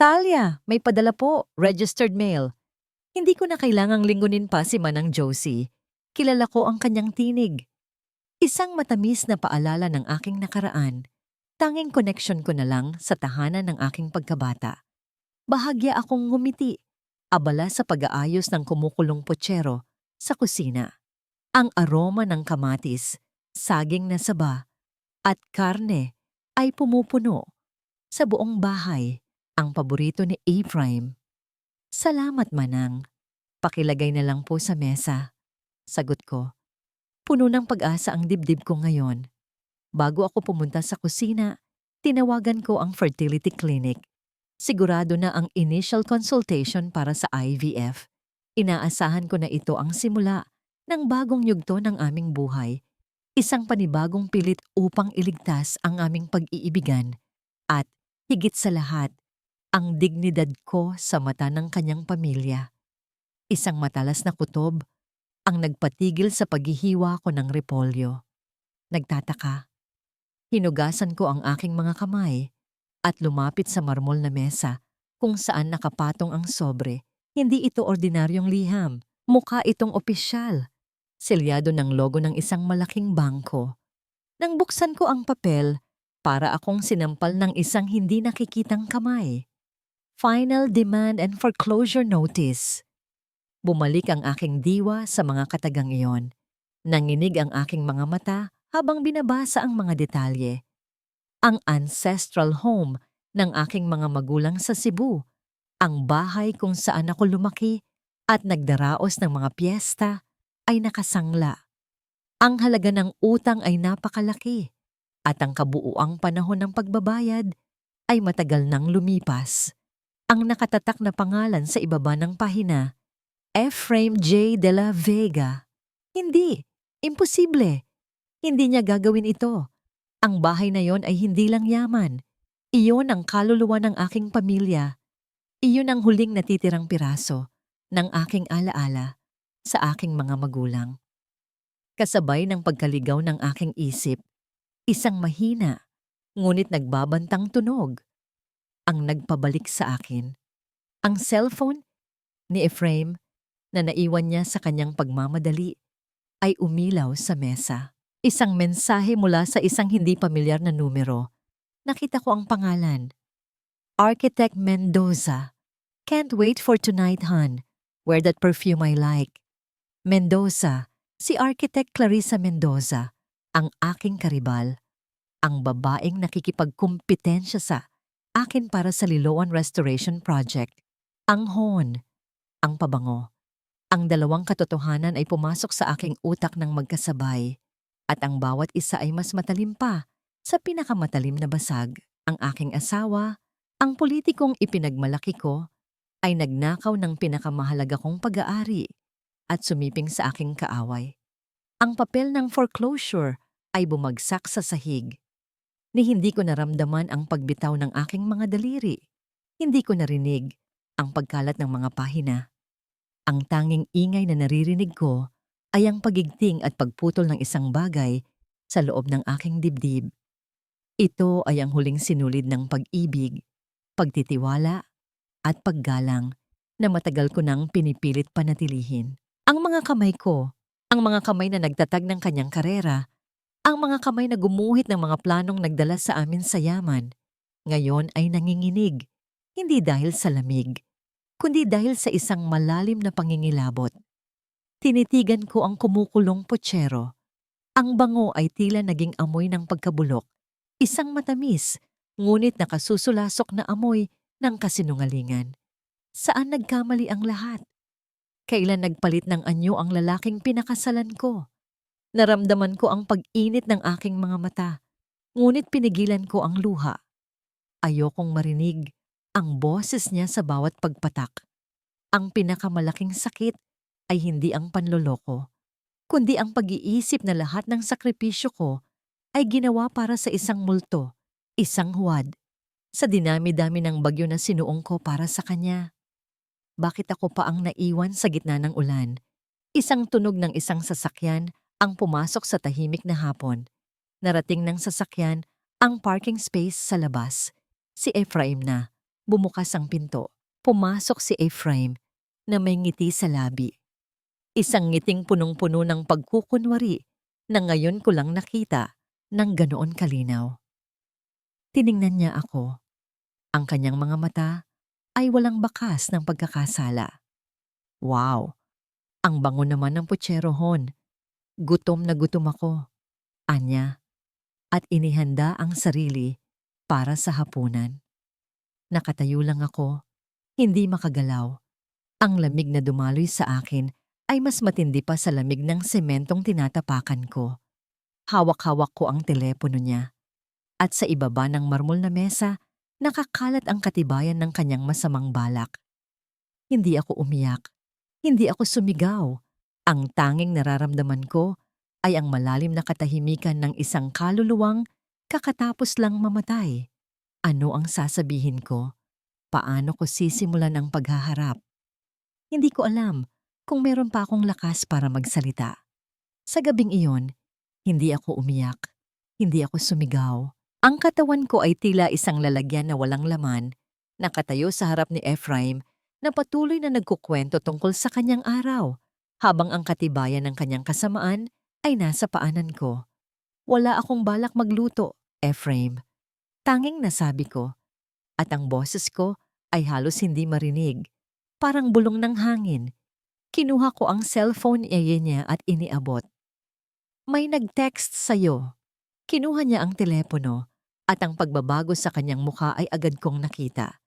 Talia, may padala po, registered mail. Hindi ko na kailangang lingunin pa si Manang Josie. Kilala ko ang kanyang tinig. Isang matamis na paalala ng aking nakaraan. Tanging connection ko na lang sa tahanan ng aking pagkabata. Bahagya akong ngumiti, abala sa pag-aayos ng kumukulong potsero sa kusina. Ang aroma ng kamatis, saging na saba, at karne ay pumupuno sa buong bahay, ang paborito ni Ephraim. Salamat, Manang. Pakilagay na lang po sa mesa. Sagot ko. Puno ng pag-asa ang dibdib ko ngayon. Bago ako pumunta sa kusina, tinawagan ko ang fertility clinic. Sigurado na ang initial consultation para sa IVF. Inaasahan ko na ito ang simula ng bagong yugto ng aming buhay. Isang panibagong pilit upang iligtas ang aming pag-iibigan at, higit sa lahat, ang dignidad ko sa mata ng kanyang pamilya. Isang matalas na kutob ang nagpatigil sa paghihiwa ko ng repolyo. Nagtataka. Hinugasan ko ang aking mga kamay at lumapit sa marmol na mesa kung saan nakapatong ang sobre. Hindi ito ordinaryong liham. Mukha itong opisyal. Selyado ng logo ng isang malaking bangko. Nang buksan ko ang papel, para akong sinampal ng isang hindi nakikitang kamay. Final Demand and Foreclosure Notice. Bumalik ang aking diwa sa mga katagang iyon. Nanginig ang aking mga mata habang binabasa ang mga detalye. Ang ancestral home ng aking mga magulang sa Cebu, ang bahay kung saan ako lumaki at nagdaraos ng mga piyesta ay nakasangla. Ang halaga ng utang ay napakalaki at ang kabuuang panahon ng pagbabayad ay matagal nang lumipas. Ang nakatatak na pangalan sa ibaba ng pahina, Ephraim J. de la Vega. Hindi, imposible. Hindi niya gagawin ito. Ang bahay na yon ay hindi lang yaman. Iyon ang kaluluwa ng aking pamilya. Iyon ang huling natitirang piraso ng aking alaala sa aking mga magulang. Kasabay ng pagkaligaw ng aking isip, isang mahina, ngunit nagbabantang tunog ang nagpabalik sa akin. Ang cellphone ni Ephraim na naiwan niya sa kanyang pagmamadali ay umilaw sa mesa. Isang mensahe mula sa isang hindi pamilyar na numero. Nakita ko ang pangalan. Architect Mendoza. Can't wait for tonight, hon. Wear that perfume I like. Mendoza, si Architect Clarissa Mendoza, ang aking karibal. Ang babaeng nakikipagkumpetensya sa akin para sa Liloan Restoration Project. Ang hon, ang pabango. Ang dalawang katotohanan ay pumasok sa aking utak ng magkasabay at ang bawat isa ay mas matalim pa sa pinakamatalim na basag. Ang aking asawa, ang politikong ipinagmalaki ko, ay nagnakaw ng pinakamahalaga kong pag-aari at sumiping sa aking kaaway. Ang papel ng foreclosure ay bumagsak sa sahig. Ni hindi ko naramdaman ang pagbitaw ng aking mga daliri. Hindi ko narinig ang pagkalat ng mga pahina. Ang tanging ingay na naririnig ko ay ang pagigting at pagputol ng isang bagay sa loob ng aking dibdib. Ito ay ang huling sinulid ng pag-ibig, pagtitiwala, at paggalang na matagal ko nang pinipilit panatilihin. Ang mga kamay ko, ang mga kamay na nagtatag ng kanyang karera, ang mga kamay na gumuhit ng mga planong nagdala sa amin sa yaman, ngayon ay nanginginig, hindi dahil sa lamig, kundi dahil sa isang malalim na pangingilabot. Tinitigan ko ang kumukulong potsero. Ang bango ay tila naging amoy ng pagkabulok, isang matamis, ngunit nakasusulasok na amoy ng kasinungalingan. Saan nagkamali ang lahat? Kailan nagpalit ng anyo ang lalaking pinakasalan ko? Naramdaman ko ang pag-init ng aking mga mata, ngunit pinigilan ko ang luha. Ayokong marinig ang boses niya sa bawat pagpatak. Ang pinakamalaking sakit ay hindi ang panloloko, kundi ang pag-iisip na lahat ng sakripisyo ko ay ginawa para sa isang multo, isang huwad, sa dinami-dami ng bagyo na sinuong ko para sa kanya. Bakit ako pa ang naiwan sa gitna ng ulan? Isang tunog ng isang sasakyan ang pumasok sa tahimik na hapon. Narating ng sasakyan ang parking space sa labas. Si Ephraim na, Bumukas ang pinto. Pumasok si Ephraim na may ngiti sa labi. Isang ngiting punong-puno ng pagkukunwari na ngayon ko lang nakita ng ganoon kalinaw. Tiningnan niya ako. Ang kanyang mga mata ay walang bakas ng pagkakasala. Wow! Ang bango naman ng putsero hon. Gutom na gutom ako. Anya. At inihanda ang sarili para sa hapunan. Nakatayo lang ako, hindi makagalaw. Ang lamig na dumaloy sa akin ay mas matindi pa sa lamig ng sementong tinatapakan ko. Hawak-hawak ko ang telepono niya. At sa ibaba ng marmol na mesa, nakakalat ang katibayan ng kanyang masamang balak. Hindi ako umiyak. Hindi ako sumigaw. Ang tanging nararamdaman ko ay ang malalim na katahimikan ng isang kaluluwang kakatapos lang mamatay. Ano ang sasabihin ko? Paano ko sisimulan ang paghaharap? Hindi ko alam kung meron pa akong lakas para magsalita. Sa gabing iyon, hindi ako umiyak. Hindi ako sumigaw. Ang katawan ko ay tila isang lalagyan na walang laman, nakatayo sa harap ni Ephraim na patuloy na nagkukwento tungkol sa kanyang araw, habang ang katibayan ng kanyang kasamaan ay nasa paanan ko. Wala akong balak magluto, Ephraim. Tanging nasabi ko, at ang boses ko ay halos hindi marinig, parang bulong ng hangin. Kinuha ko ang cellphone niya at iniabot. May nag-text sa'yo. Kinuha niya ang telepono at ang pagbabago sa kanyang mukha ay agad kong nakita.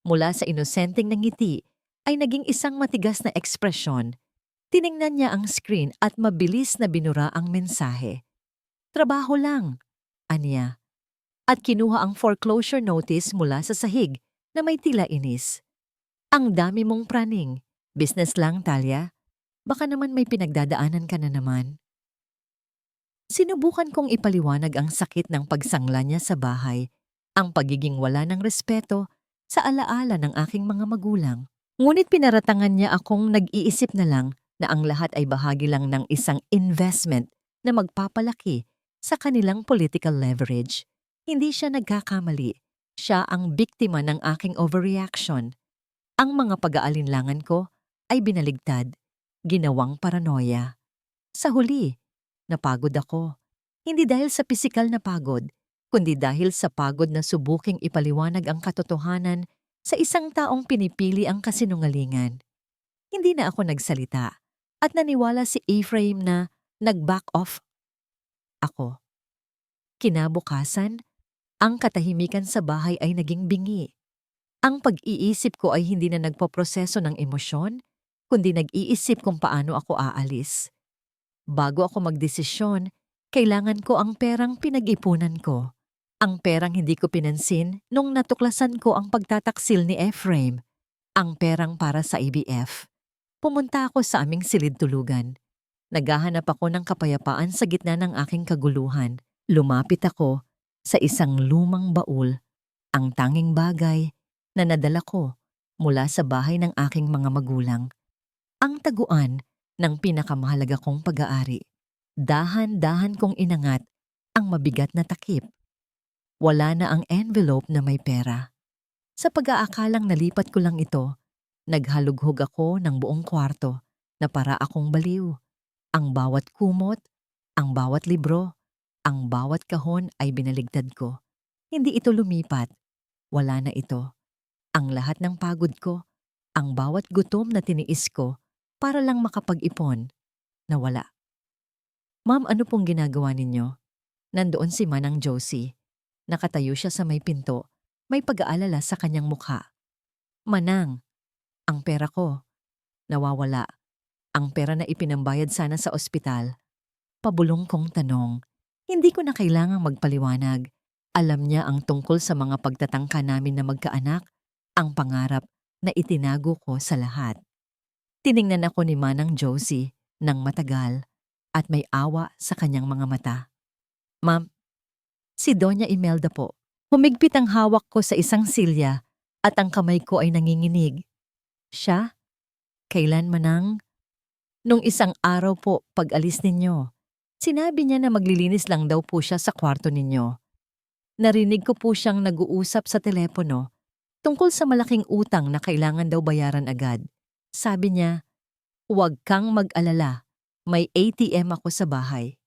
Mula sa inosenteng na ngiti ay naging isang matigas na ekspresyon. Tiningnan niya ang screen at mabilis na binura ang mensahe. Trabaho lang, aniya. At kinuha ang foreclosure notice mula sa sahig na may tila inis. Ang dami mong praning. Business lang, Talia. Baka naman may pinagdadaanan ka na naman. Sinubukan kong ipaliwanag ang sakit ng pagsangla niya sa bahay, ang pagiging wala ng respeto sa alaala ng aking mga magulang. Ngunit pinaratangan niya akong nag-iisip na lang na ang lahat ay bahagi lang ng isang investment na magpapalaki sa kanilang political leverage. Hindi siya nagkakamali. Siya ang biktima ng aking overreaction. Ang mga pag-aalinlangan ko ay binaligtad, ginawang paranoia. Sa huli, napagod ako. Hindi dahil sa pisikal na pagod, kundi dahil sa pagod na subuking ipaliwanag ang katotohanan sa isang taong pinipili ang kasinungalingan. Hindi na ako nagsalita at naniwala si Ephraim na nag-back off ako. Kinabukasan, ang katahimikan sa bahay ay naging bingi. Ang pag-iisip ko ay hindi na nagpoproseso ng emosyon, kundi nag-iisip kung paano ako aalis. Bago ako magdesisyon, kailangan ko ang perang pinag-ipunan ko. Ang perang hindi ko pinansin nung natuklasan ko ang pagtataksil ni Ephraim. Ang perang para sa ABF. Pumunta ako sa aming silid-tulugan. Naghahanap ako ng kapayapaan sa gitna ng aking kaguluhan. Lumapit ako sa isang lumang baul, ang tanging bagay na nadala ko mula sa bahay ng aking mga magulang. Ang taguan ng pinakamahalaga kong pag-aari. Dahan-dahan kong inangat ang mabigat na takip. Wala na ang envelope na may pera. Sa pag-aakalang nalipat ko lang ito, naghalughog ako ng buong kwarto na para akong baliw. Ang bawat kumot, ang bawat libro, ang bawat kahon ay binaligtad ko. Hindi ito lumipat. Wala na ito. Ang lahat ng pagod ko, ang bawat gutom na tiniis ko para lang makapag-ipon, nawala. Ma'am, ano pong ginagawa ninyo? Nandoon si Manang Josie. Nakatayo siya sa may pinto. May pag-aalala sa kanyang mukha. Manang, ang pera ko. Nawawala. Ang pera na ipinambayad sana sa ospital. Pabulong kong tanong. Hindi ko na kailangang magpaliwanag. Alam niya ang tungkol sa mga pagtatangka namin na magkaanak, ang pangarap na itinago ko sa lahat. Tiningnan ako ni Manang Josie ng matagal at may awa sa kanyang mga mata. Ma'am, si Doña Imelda po. Humigpit ang hawak ko sa isang silya at ang kamay ko ay nanginginig. Siya? Kailan, Manang? Nung isang araw po pag-alis ninyo. Sinabi niya na maglilinis lang daw po siya sa kwarto ninyo. Narinig ko po siyang nag-uusap sa telepono Tungkol sa malaking utang na kailangan daw bayaran agad. Sabi niya, "Huwag kang mag-alala, may ATM ako sa bahay."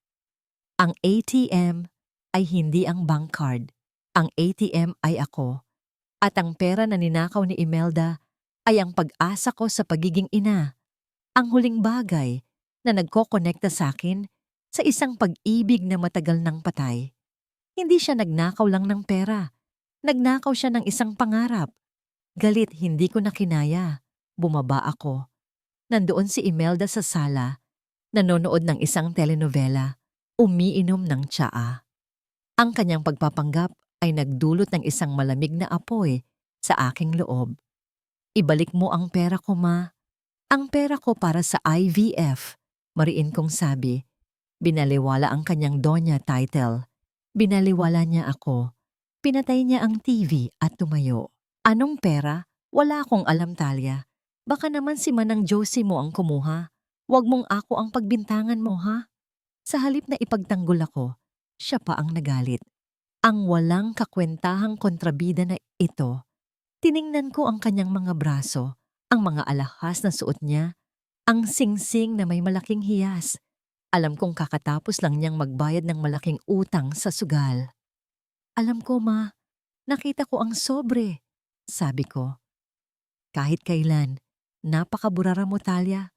Ang ATM ay hindi ang bank card. Ang ATM ay ako. At ang pera na ninakaw ni Imelda ay ang pag-asa ko sa pagiging ina. Ang huling bagay na nagkokonekta sa akin sa isang pag-ibig na matagal nang patay. Hindi siya nagnakaw lang ng pera. Nagnakaw siya ng isang pangarap. Galit, hindi ko na kinaya. Bumaba ako. Nandoon si Imelda sa sala, nanonood ng isang telenovela, umiinom ng tsaa. Ang kanyang pagpapanggap ay nagdulot ng isang malamig na apoy sa aking loob. "Ibalik mo ang pera ko, ma." "Ang pera ko para sa IVF," mariin kong sabi. Binaliwala ang kanyang donya title. Binaliwala niya ako. Pinatay niya ang TV at tumayo. "Anong pera? Wala akong alam, Talia. Baka naman si Manang Josie mo ang kumuha. Huwag mong ako ang pagbintangan mo, ha?" Sa halip na ipagtanggol ako, siya pa ang nagalit. Ang walang kakwentahang kontrabida na ito. Tiningnan ko ang kanyang mga braso, ang mga alahas na suot niya, ang singsing na may malaking hiyas. Alam kong kakatapos lang niyang magbayad ng malaking utang sa sugal. "Alam ko, ma. Nakita ko ang sobre," sabi ko. "Kahit kailan, napakaburara mo, Talia.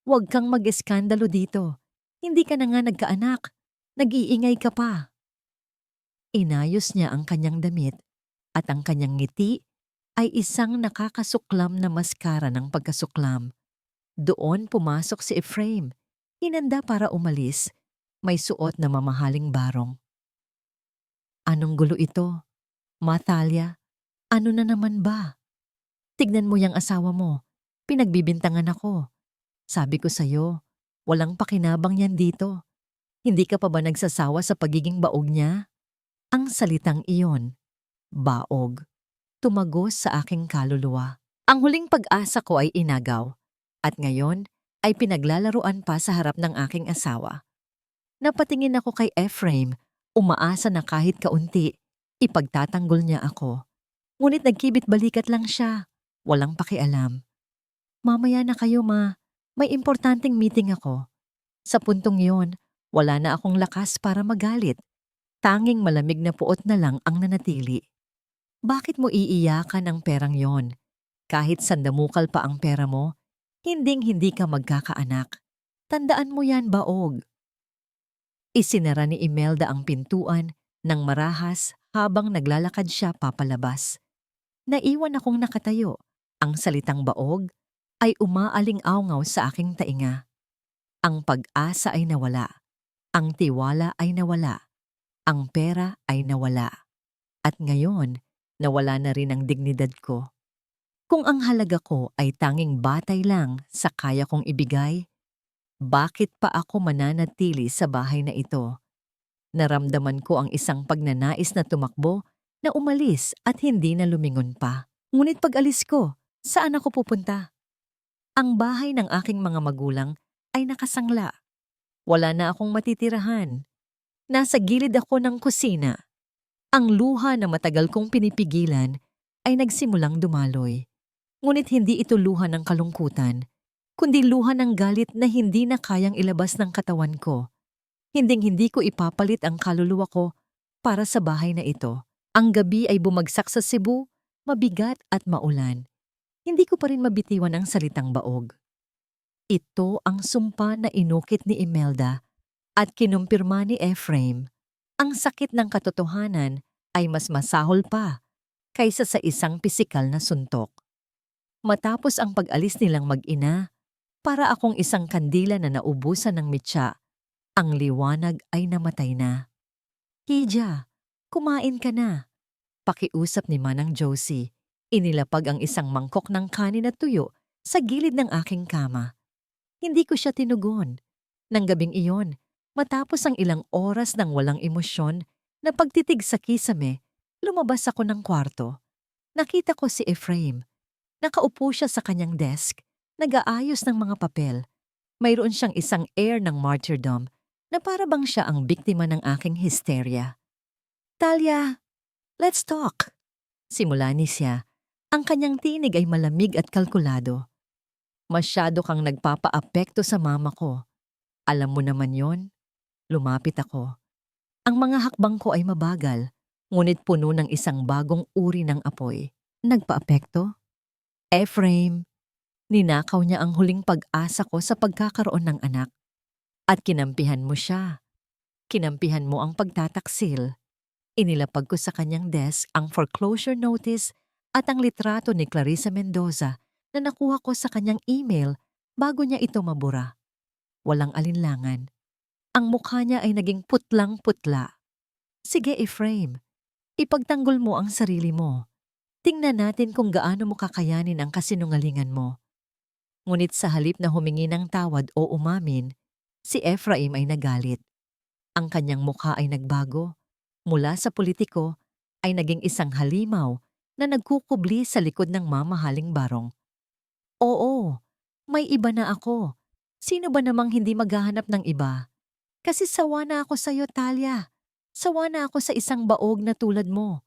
Huwag kang mag-eskandalo dito. Hindi ka na nga nagkaanak. Nag-iingay ka pa." Inayos niya ang kanyang damit at ang kanyang ngiti ay isang nakakasuklam na maskara ng pagkasuklam. Doon pumasok si Ephraim. Hinanda para umalis. May suot na mamahaling barong. "Anong gulo ito? Ma, Talia, ano na naman ba? Tignan mo yang asawa mo. Pinagbibintangan ako. Sabi ko sa'yo, walang pakinabang yan dito. Hindi ka pa ba nagsasawa sa pagiging baog niya?" Ang salitang iyon, baog, tumagos sa aking kaluluwa. Ang huling pag-asa ko ay inagaw. At ngayon ay pinaglalaruan pa sa harap ng aking asawa. Napatingin ako kay Ephraim, umaasa na kahit kaunti, ipagtatanggol niya ako. Ngunit nagkibit-balikat lang siya, walang pakialam. "Mamaya na kayo, ma. May importanteng meeting ako." Sa puntong yon, wala na akong lakas para magalit. Tanging malamig na puot na lang ang nanatili. "Bakit mo iiyakan ang perang yon? Kahit sandamukal pa ang pera mo, hinding-hindi ka magkakaanak. Tandaan mo yan, baog." Isinara ni Imelda ang pintuan ng marahas habang naglalakad siya papalabas. Naiwan akong nakatayo. Ang salitang baog ay umaaling-awngaw sa aking tainga. Ang pag-asa ay nawala. Ang tiwala ay nawala. Ang pera ay nawala. At ngayon, nawala na rin ang dignidad ko. Kung ang halaga ko ay tanging batay lang sa kaya kong ibigay, bakit pa ako mananatili sa bahay na ito? Naramdaman ko ang isang pagnanais na tumakbo, na umalis at hindi na lumingon pa. Ngunit pag-alis ko, saan ako pupunta? Ang bahay ng aking mga magulang ay nakasangla. Wala na akong matitirahan. Nasa gilid ako ng kusina. Ang luha na matagal kong pinipigilan ay nagsimulang dumaloy. Ngunit hindi ito luha ng kalungkutan, kundi luha ng galit na hindi na kayang ilabas ng katawan ko. Hinding-hindi ko ipapalit ang kaluluwa ko para sa bahay na ito. Ang gabi ay bumagsak sa Cebu, mabigat at maulan. Hindi ko pa rin mabitiwan ang salitang baog. Ito ang sumpa na inukit ni Imelda at kinumpirma ni Ephraim. Ang sakit ng katotohanan ay mas masahol pa kaysa sa isang pisikal na suntok. Matapos ang pag-alis nilang mag-ina, para akong isang kandila na naubusan ng mitya, ang liwanag ay namatay na. "Hija, kumain ka na." Pakiusap ni Manang Josie. Inilapag ang isang mangkok ng kanin at tuyo sa gilid ng aking kama. Hindi ko siya tinugon. Nang gabing iyon, matapos ang ilang oras ng walang emosyon na pagtitig sa kisame, lumabas ako ng kwarto. Nakita ko si Ephraim. Nakaupo siya sa kanyang desk, nag-aayos ng mga papel. Mayroon siyang isang air ng martyrdom na para bang siya ang biktima ng aking hysteria. "Talia, let's talk." Simula ni siya. Ang kanyang tinig ay malamig at kalkulado. Masyado kang nagpapaapekto sa mama ko. Alam mo naman yon. Lumapit ako. Ang mga hakbang ko ay mabagal, ngunit puno ng isang bagong uri ng apoy. Nagpaapekto? Ephraim, ninakaw niya ang huling pag-asa ko sa pagkakaroon ng anak. At kinampihan mo siya. Kinampihan mo ang pagtataksil. Inilapag ko sa kanyang desk ang foreclosure notice at ang litrato ni Clarissa Mendoza na nakuha ko sa kanyang email bago niya ito mabura. Walang alinlangan. Ang mukha niya ay naging putlang-putla. Sige, Ephraim, ipagtanggol mo ang sarili mo. Tingnan natin kung gaano mo kakayanin ang kasinungalingan mo. Ngunit sa halip na humingi ng tawad o umamin, si Ephraim ay nagalit. Ang kanyang mukha ay nagbago. Mula sa politiko ay naging isang halimaw na nagkukubli sa likod ng mamahaling barong. Oo, may iba na ako. Sino ba namang hindi maghahanap ng iba? Kasi sawa na ako sa iyo, Talia. Sawa na ako sa isang baog na tulad mo.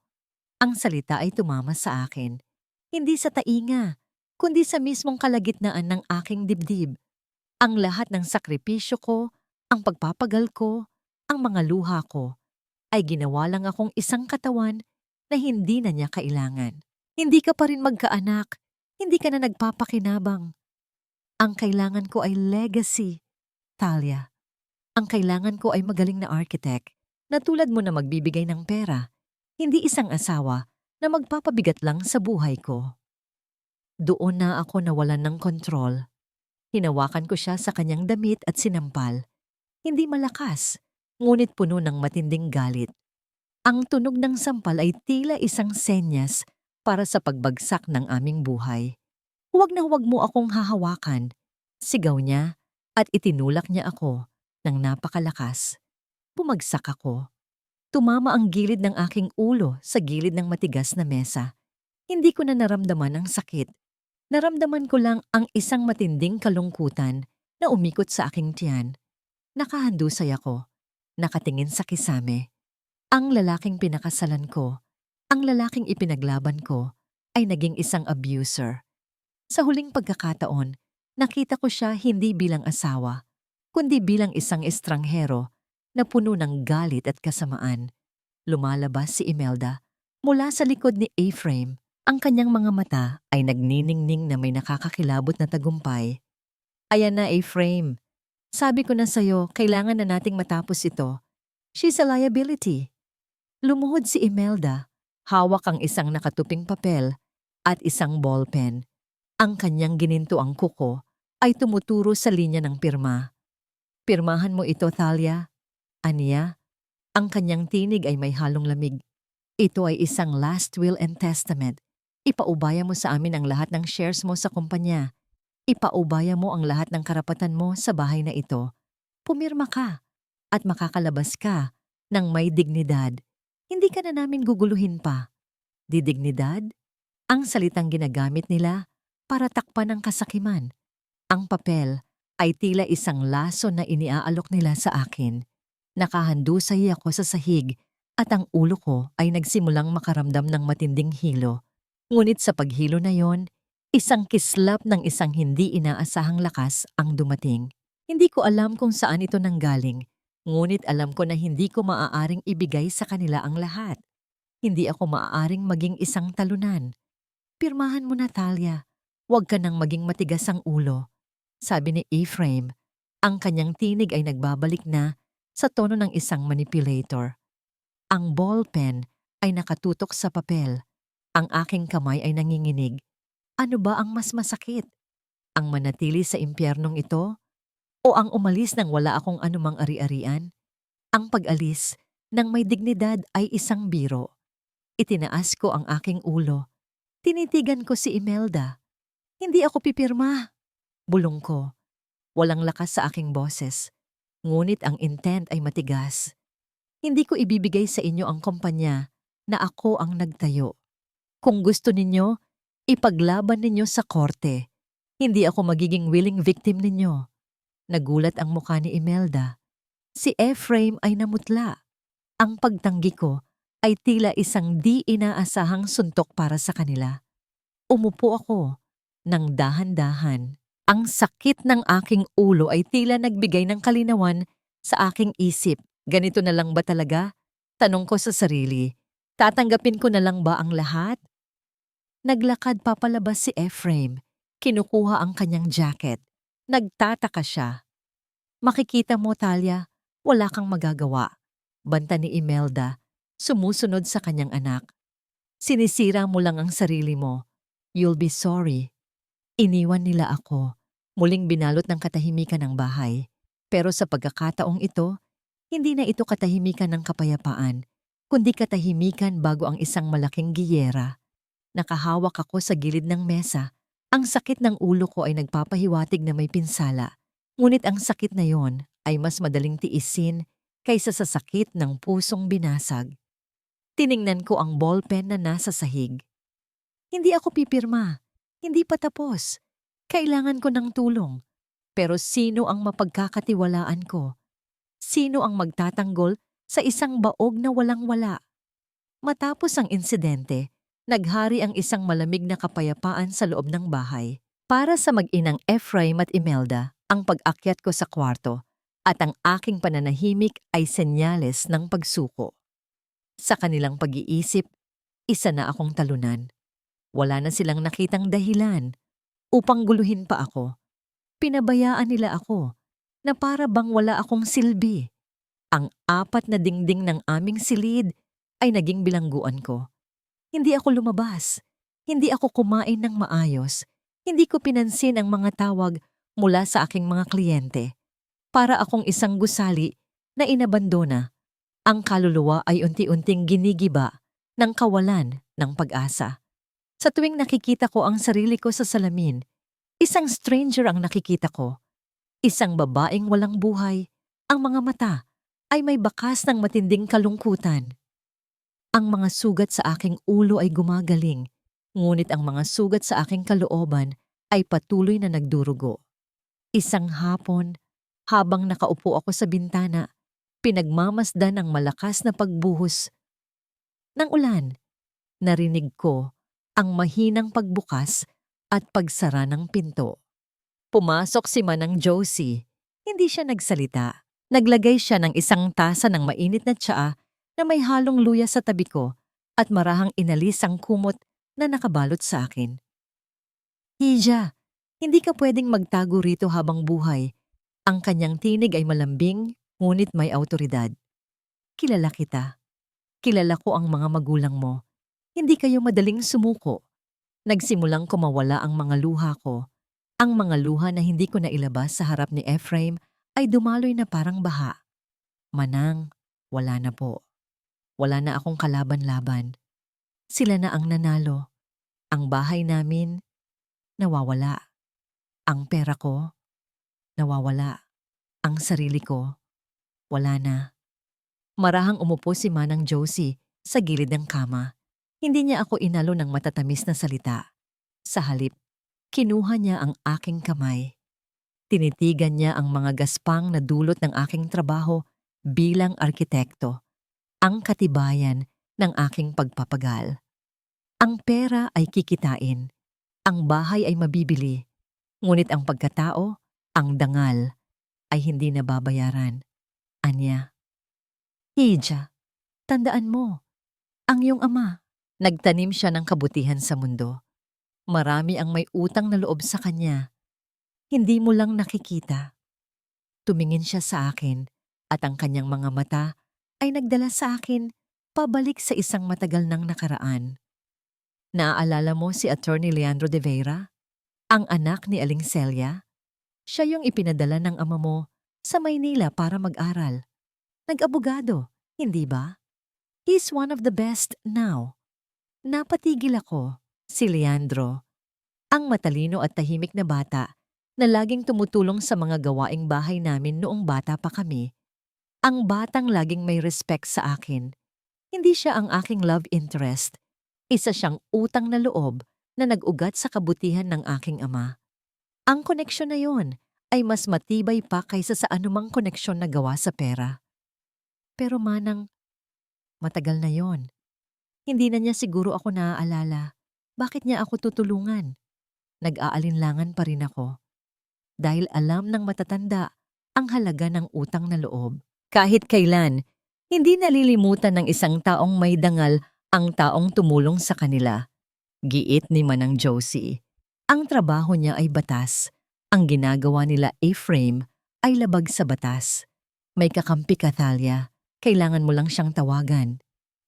Ang salita ay tumama sa akin. Hindi sa tainga, kundi sa mismong kalagitnaan ng aking dibdib. Ang lahat ng sakripisyo ko, ang pagpapagal ko, ang mga luha ko, ay ginawa lang akong isang katawan na hindi na niya kailangan. Hindi ka pa rin magkaanak, hindi ka na nagpapakinabang. Ang kailangan ko ay legacy, Talia. Ang kailangan ko ay magaling na architect na tulad mo na magbibigay ng pera, hindi isang asawa na magpapabigat lang sa buhay ko. Doon na ako nawalan ng kontrol. Hinawakan ko siya sa kanyang damit at sinampal. Hindi malakas, ngunit puno ng matinding galit. Ang tunog ng sampal ay tila isang senyas para sa pagbagsak ng aming buhay. Huwag na huwag mo akong hahawakan. Sigaw niya at itinulak niya ako ng napakalakas. Bumagsak ako. Tumama ang gilid ng aking ulo sa gilid ng matigas na mesa. Hindi ko na naramdaman ang sakit. Naramdaman ko lang ang isang matinding kalungkutan na umikot sa aking tiyan. Nakahandusay ako. Nakatingin sa kisame. Ang lalaking pinakasalan ko, ang lalaking ipinaglaban ko, ay naging isang abuser. Sa huling pagkakataon, nakita ko siya hindi bilang asawa, kundi bilang isang estranghero na puno ng galit at kasamaan. Lumalabas si Imelda mula sa likod ni Ephraim. Ang kanyang mga mata ay nagniningning na may nakakakilabot na tagumpay. Ayan na, Ephraim. Sabi ko na sa'yo, kailangan na nating matapos ito. She's a liability. Lumuhod si Imelda. Hawak ang isang nakatuping papel at isang ballpen. Ang kanyang gininto ang kuko ay tumuturo sa linya ng pirma. Pirmahan mo ito, Thalia. Aniya, ang kanyang tinig ay may halong lamig. Ito ay isang last will and testament. Ipaubaya mo sa amin ang lahat ng shares mo sa kumpanya. Ipaubaya mo ang lahat ng karapatan mo sa bahay na ito. Pumirma ka at makakalabas ka ng may dignidad. Hindi ka na namin guguluhin pa. Didignidad? Ang salitang ginagamit nila para takpan ang kasakiman. Ang papel ay tila isang laso na iniaalok nila sa akin. Nakahandusay ako sa sahig at ang ulo ko ay nagsimulang makaramdam ng matinding hilo. Ngunit sa paghilo na yon, isang kislap ng isang hindi inaasahang lakas ang dumating. Hindi ko alam kung saan ito nanggaling, ngunit alam ko na hindi ko maaaring ibigay sa kanila ang lahat. Hindi ako maaaring maging isang talunan. Pirmahan mo na, Thalia. Huwag ka nang maging matigas ang ulo. Sabi ni Ephraim, ang kanyang tinig ay nagbabalik na sa tono ng isang manipulator. Ang ballpen ay nakatutok sa papel. Ang aking kamay ay nanginginig. Ano ba ang mas masakit? Ang manatili sa impyernong ito? O ang umalis nang wala akong anumang ari-arian? Ang pag-alis ng may dignidad ay isang biro. Itinaas ko ang aking ulo. Tinitigan ko si Imelda. Hindi ako pipirma. Bulong ko. Walang lakas sa aking boses. Ngunit ang intent ay matigas. Hindi ko ibibigay sa inyo ang kumpanya na ako ang nagtayo. Kung gusto ninyo, ipaglaban ninyo sa korte. Hindi ako magiging willing victim ninyo. Nagulat ang mukha ni Imelda. Si Ephraim ay namutla. Ang pagtanggi ko ay tila isang di inaasahang suntok para sa kanila. Umupo ako ng dahan-dahan. Ang sakit ng aking ulo ay tila nagbigay ng kalinawan sa aking isip. Ganito na lang ba talaga? Tanong ko sa sarili. Tatanggapin ko na lang ba ang lahat? Naglakad papalabas si Ephraim. Kinukuha ang kanyang jacket. Nagtataka siya. Makikita mo, Talia, wala kang magagawa. Banta ni Imelda, sumusunod sa kanyang anak. Sinisira mo lang ang sarili mo. You'll be sorry. Iniwan nila ako. Muling binalot ng katahimikan ng bahay. Pero sa pagkakataong ito, hindi na ito katahimikan ng kapayapaan, kundi katahimikan bago ang isang malaking giyera. Nakahawak ako sa gilid ng mesa. Ang sakit ng ulo ko ay nagpapahiwatig na may pinsala. Ngunit ang sakit na yon ay mas madaling tiisin kaysa sa sakit ng pusong binasag. Tiningnan ko ang ballpen na nasa sahig. Hindi ako pipirma. Hindi pa tapos. Kailangan ko ng tulong. Pero sino ang mapagkakatiwalaan ko? Sino ang magtatanggol sa isang baog na walang-wala? Matapos ang insidente, naghari ang isang malamig na kapayapaan sa loob ng bahay. Para sa mag-inang Ephraim at Imelda, ang pag-akyat ko sa kwarto at ang aking pananahimik ay senyales ng pagsuko. Sa kanilang pag-iisip, isa na akong talunan. Wala na silang nakitang dahilan upang guluhin pa ako. Pinabayaan nila ako na para bang wala akong silbi. Ang 4 na dingding ng aming silid ay naging bilangguan ko. Hindi ako lumabas. Hindi ako kumain ng maayos. Hindi ko pinansin ang mga tawag mula sa aking mga kliyente. Para akong isang gusali na inabandona. Ang kaluluwa ay unti-unting ginigiba ng kawalan ng pag-asa. Sa tuwing nakikita ko ang sarili ko sa salamin, isang stranger ang nakikita ko. Isang babaeng walang buhay. Ang mga mata ay may bakas ng matinding kalungkutan. Ang mga sugat sa aking ulo ay gumagaling, ngunit ang mga sugat sa aking kalooban ay patuloy na nagdurugo. Isang hapon, habang nakaupo ako sa bintana, pinagmamasdan ang malakas na pagbuhos ng ulan. Narinig ko ang mahinang pagbukas at pagsara ng pinto. Pumasok si Manang Josie. Hindi siya nagsalita. Naglagay siya ng isang tasa ng mainit na tsaa na may halong luya sa tabi ko at marahang inalis ang kumot na nakabalot sa akin. Hija, hindi ka pwedeng magtago rito habang buhay. Ang kanyang tinig ay malambing, ngunit may awtoridad. Kilala kita. Kilala ko ang mga magulang mo. Hindi kayo madaling sumuko. Nagsimulang kumawala ang mga luha ko. Ang mga luha na hindi ko nailabas sa harap ni Ephraim ay dumaloy na parang baha. Manang, wala na po. Wala na akong kalaban-laban. Sila na ang nanalo. Ang bahay namin, nawawala. Ang pera ko, nawawala. Ang sarili ko, wala na. Marahang umupo si Manang Josie sa gilid ng kama. Hindi niya ako inalo ng matatamis na salita. Sa halip, kinuha niya ang aking kamay. Tinitigan niya ang mga gaspang na dulot ng aking trabaho bilang arkitekto, ang katibayan ng aking pagpapagal. Ang pera ay kikitain, ang bahay ay mabibili, ngunit ang pagkatao, ang dangal, ay hindi nababayaran. Anya, Hija, tandaan mo, ang iyong ama, nagtanim siya ng kabutihan sa mundo. Marami ang may utang na loob sa kanya. Hindi mo lang nakikita. Tumingin siya sa akin at ang kanyang mga mata ay nagdala sa akin pabalik sa isang matagal nang nakaraan. Naaalala mo si Attorney Leandro de Vera? Ang anak ni Aling Celia? Siya yung ipinadala ng ama mo sa Maynila para mag-aral. Nag-abogado, hindi ba? He's one of the best now. Napatigil ako, si Leandro, ang matalino at tahimik na bata na laging tumutulong sa mga gawaing bahay namin noong bata pa kami. Ang batang laging may respect sa akin. Hindi siya ang aking love interest. Isa siyang utang na loob na nag-ugat sa kabutihan ng aking ama. Ang koneksyon na yon ay mas matibay pa kaysa sa anumang koneksyon na gawa sa pera. Pero Manang, matagal na yon. Hindi na niya siguro ako naaalala. bakit niya ako tutulungan? Nag-aalinlangan pa rin ako dahil alam ng matatanda ang halaga ng utang na loob. Kahit kailan, hindi nalilimutan ng isang taong may dangal ang taong tumulong sa kanila. Giit ni Manang Josie. Ang trabaho niya ay batas. Ang ginagawa nila Ephraim ay labag sa batas. May kakampi ka, Thalia. Kailangan mo lang siyang tawagan.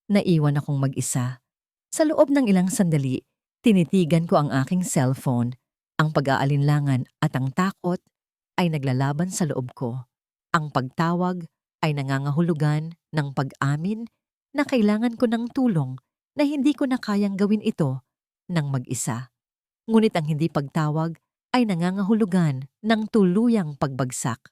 Naiwan akong mag-isa. Sa loob ng ilang sandali, tinitigan ko ang aking cellphone. Ang pag-aalinlangan at ang takot ay naglalaban sa loob ko. Ang pagtawag ay nangangahulugan ng pag-amin na kailangan ko ng tulong na hindi ko na kayang gawin ito ng mag-isa. Ngunit ang hindi pagtawag ay nangangahulugan ng tuluyang pagbagsak.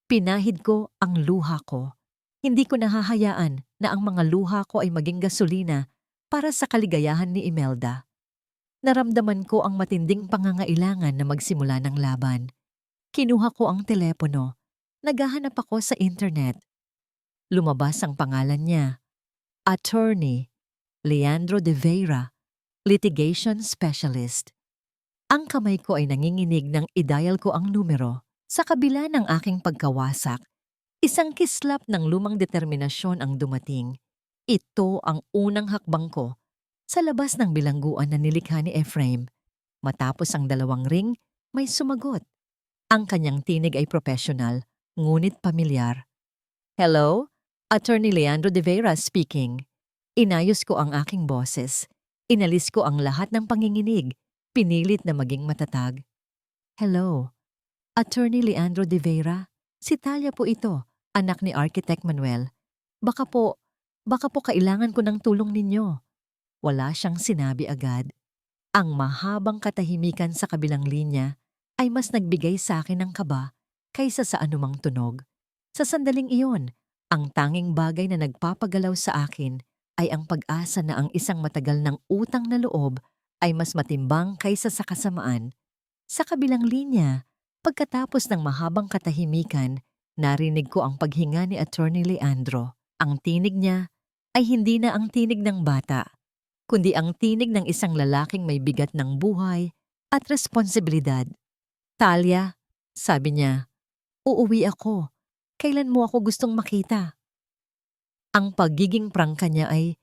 Pinahid ko ang luha ko. Hindi ko nahahayaan na ang mga luha ko ay maging gasolina para sa kaligayahan ni Imelda. Naramdaman ko ang matinding pangangailangan na magsimula ng laban. Kinuha ko ang telepono. Naghahanap ako sa internet. Lumabas ang pangalan niya. Attorney Leandro de Vera, Litigation Specialist. Ang kamay ko ay nanginginig nang i-dial ko ang numero. Sa kabila ng aking pagkawasak, isang kislap ng lumang determinasyon ang dumating. Ito ang unang hakbang ko sa labas ng bilangguan na nilikha ni Ephraim. Matapos ang 2 ring, may sumagot. Ang kanyang tinig ay professional, ngunit pamilyar. Hello? Attorney Leandro de Vera speaking. Inayos ko ang aking boses. Inalis ko ang lahat ng panginginig. Pinilit na maging matatag. Hello? Attorney Leandro de Vera? Si Thalia po ito, anak ni Architect Manuel. Baka po kailangan ko ng tulong ninyo. Wala siyang sinabi agad. Ang mahabang katahimikan sa kabilang linya ay mas nagbigay sa akin ng kaba kaysa sa anumang tunog. Sa sandaling iyon, ang tanging bagay na nagpapagalaw sa akin ay ang pag-asa na ang isang matagal ng utang na loob ay mas matimbang kaysa sa kasamaan. Sa kabilang linya, pagkatapos ng mahabang katahimikan, narinig ko ang paghinga ni Attorney Leandro. Ang tinig niya ay hindi na ang tinig ng bata, kundi ang tinig ng isang lalaking may bigat ng buhay at responsibilidad. Thalia, sabi niya, uuwi ako. Kailan mo ako gustong makita? Ang pagiging prangka niya ay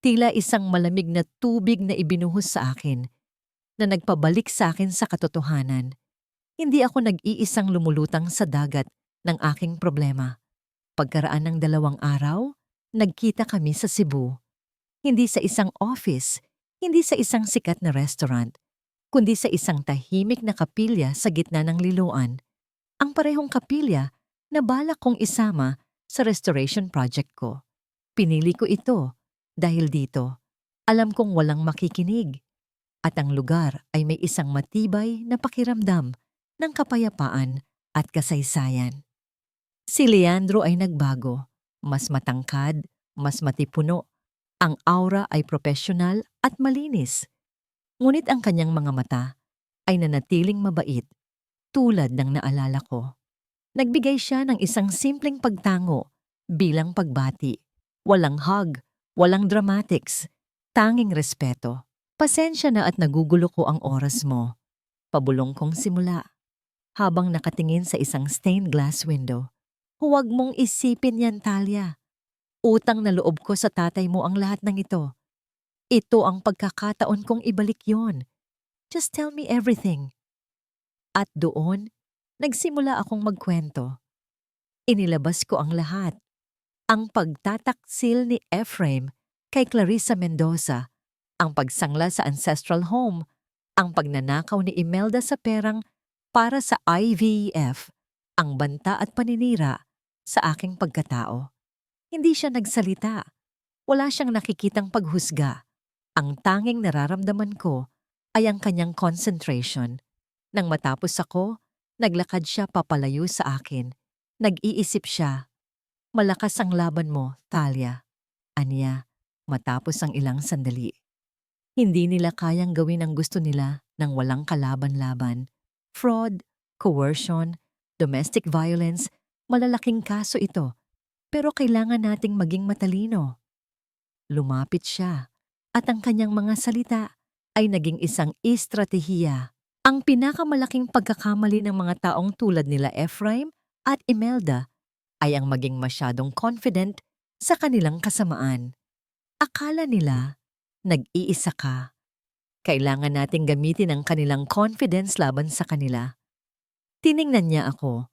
tila isang malamig na tubig na ibinuhos sa akin, na nagpabalik sa akin sa katotohanan. Hindi ako nag-iisang lumulutang sa dagat ng aking problema. Pagkaraan ng 2 araw, nagkita kami sa Cebu. Hindi sa isang office, hindi sa isang sikat na restaurant, kundi sa isang tahimik na kapilya sa gitna ng liloan. Ang parehong kapilya na balak kong isama sa restoration project ko. Pinili ko ito dahil dito, alam kong walang makikinig at ang lugar ay may isang matibay na pakiramdam ng kapayapaan at kasaysayan. Si Leandro ay nagbago, mas matangkad, mas matipuno. Ang aura ay profesional at malinis. Ngunit ang kanyang mga mata ay nanatiling mabait, tulad ng naalala ko. Nagbigay siya ng isang simpleng pagtango bilang pagbati. Walang hug, walang dramatics, tanging respeto. Pasensya na at nagugulo ko ang oras mo. Pabulong kong simula. Habang nakatingin sa isang stained glass window. Huwag mong isipin yan, Thalia. Utang na loob ko sa tatay mo ang lahat ng ito. Ito ang pagkakataon kong ibalik yon. Just tell me everything. At doon, nagsimula akong magkwento. Inilabas ko ang lahat. Ang pagtataksil ni Ephraim kay Clarissa Mendoza, ang pagsangla sa ancestral home, ang pagnanakaw ni Imelda sa perang para sa IVF, ang banta at paninira sa aking pagkatao. Hindi siya nagsalita. Wala siyang nakikitang paghusga. Ang tanging nararamdaman ko ay ang kanyang concentration. Nang matapos ako, naglakad siya papalayo sa akin. Nag-iisip siya. Malakas ang laban mo, Thalia. Anya, matapos ang ilang sandali. Hindi nila kayang gawin ang gusto nila nang walang kalaban-laban. Fraud, coercion, domestic violence, malalaking kaso ito. Pero kailangan nating maging matalino. Lumapit siya at ang kanyang mga salita ay naging isang estratehiya. Ang pinakamalaking pagkakamali ng mga taong tulad nila Ephraim at Imelda ay ang maging masyadong confident sa kanilang kasamaan. Akala nila, nag-iisa ka. Kailangan nating gamitin ang kanilang confidence laban sa kanila. Tiningnan niya ako.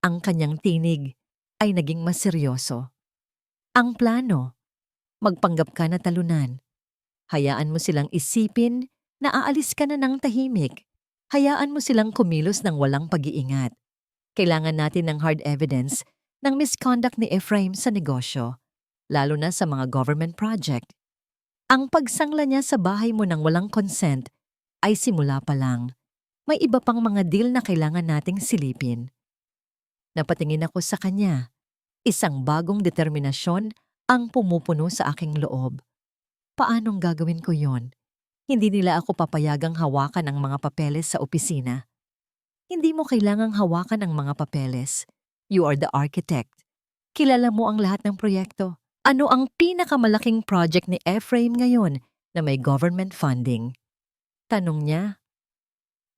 Ang kanyang tinig ay naging mas seryoso. Ang plano, magpanggap ka na talunan. Hayaan mo silang isipin na aalis ka na ng tahimik. Hayaan mo silang kumilos ng walang pag-iingat. Kailangan natin ng hard evidence ng misconduct ni Ephraim sa negosyo, lalo na sa mga government project. Ang pagsangla niya sa bahay mo ng walang consent ay simula pa lang. May iba pang mga deal na kailangan nating silipin. Napatingin ako sa kanya. Isang bagong determinasyon ang pumupuno sa aking loob. Paanong gagawin ko yon? Hindi nila ako papayagang hawakan ang mga papeles sa opisina. Hindi mo kailangang hawakan ang mga papeles. You are the architect. Kilala mo ang lahat ng proyekto. Ano ang pinakamalaking project ni Ephraim ngayon na may government funding? Tanong niya.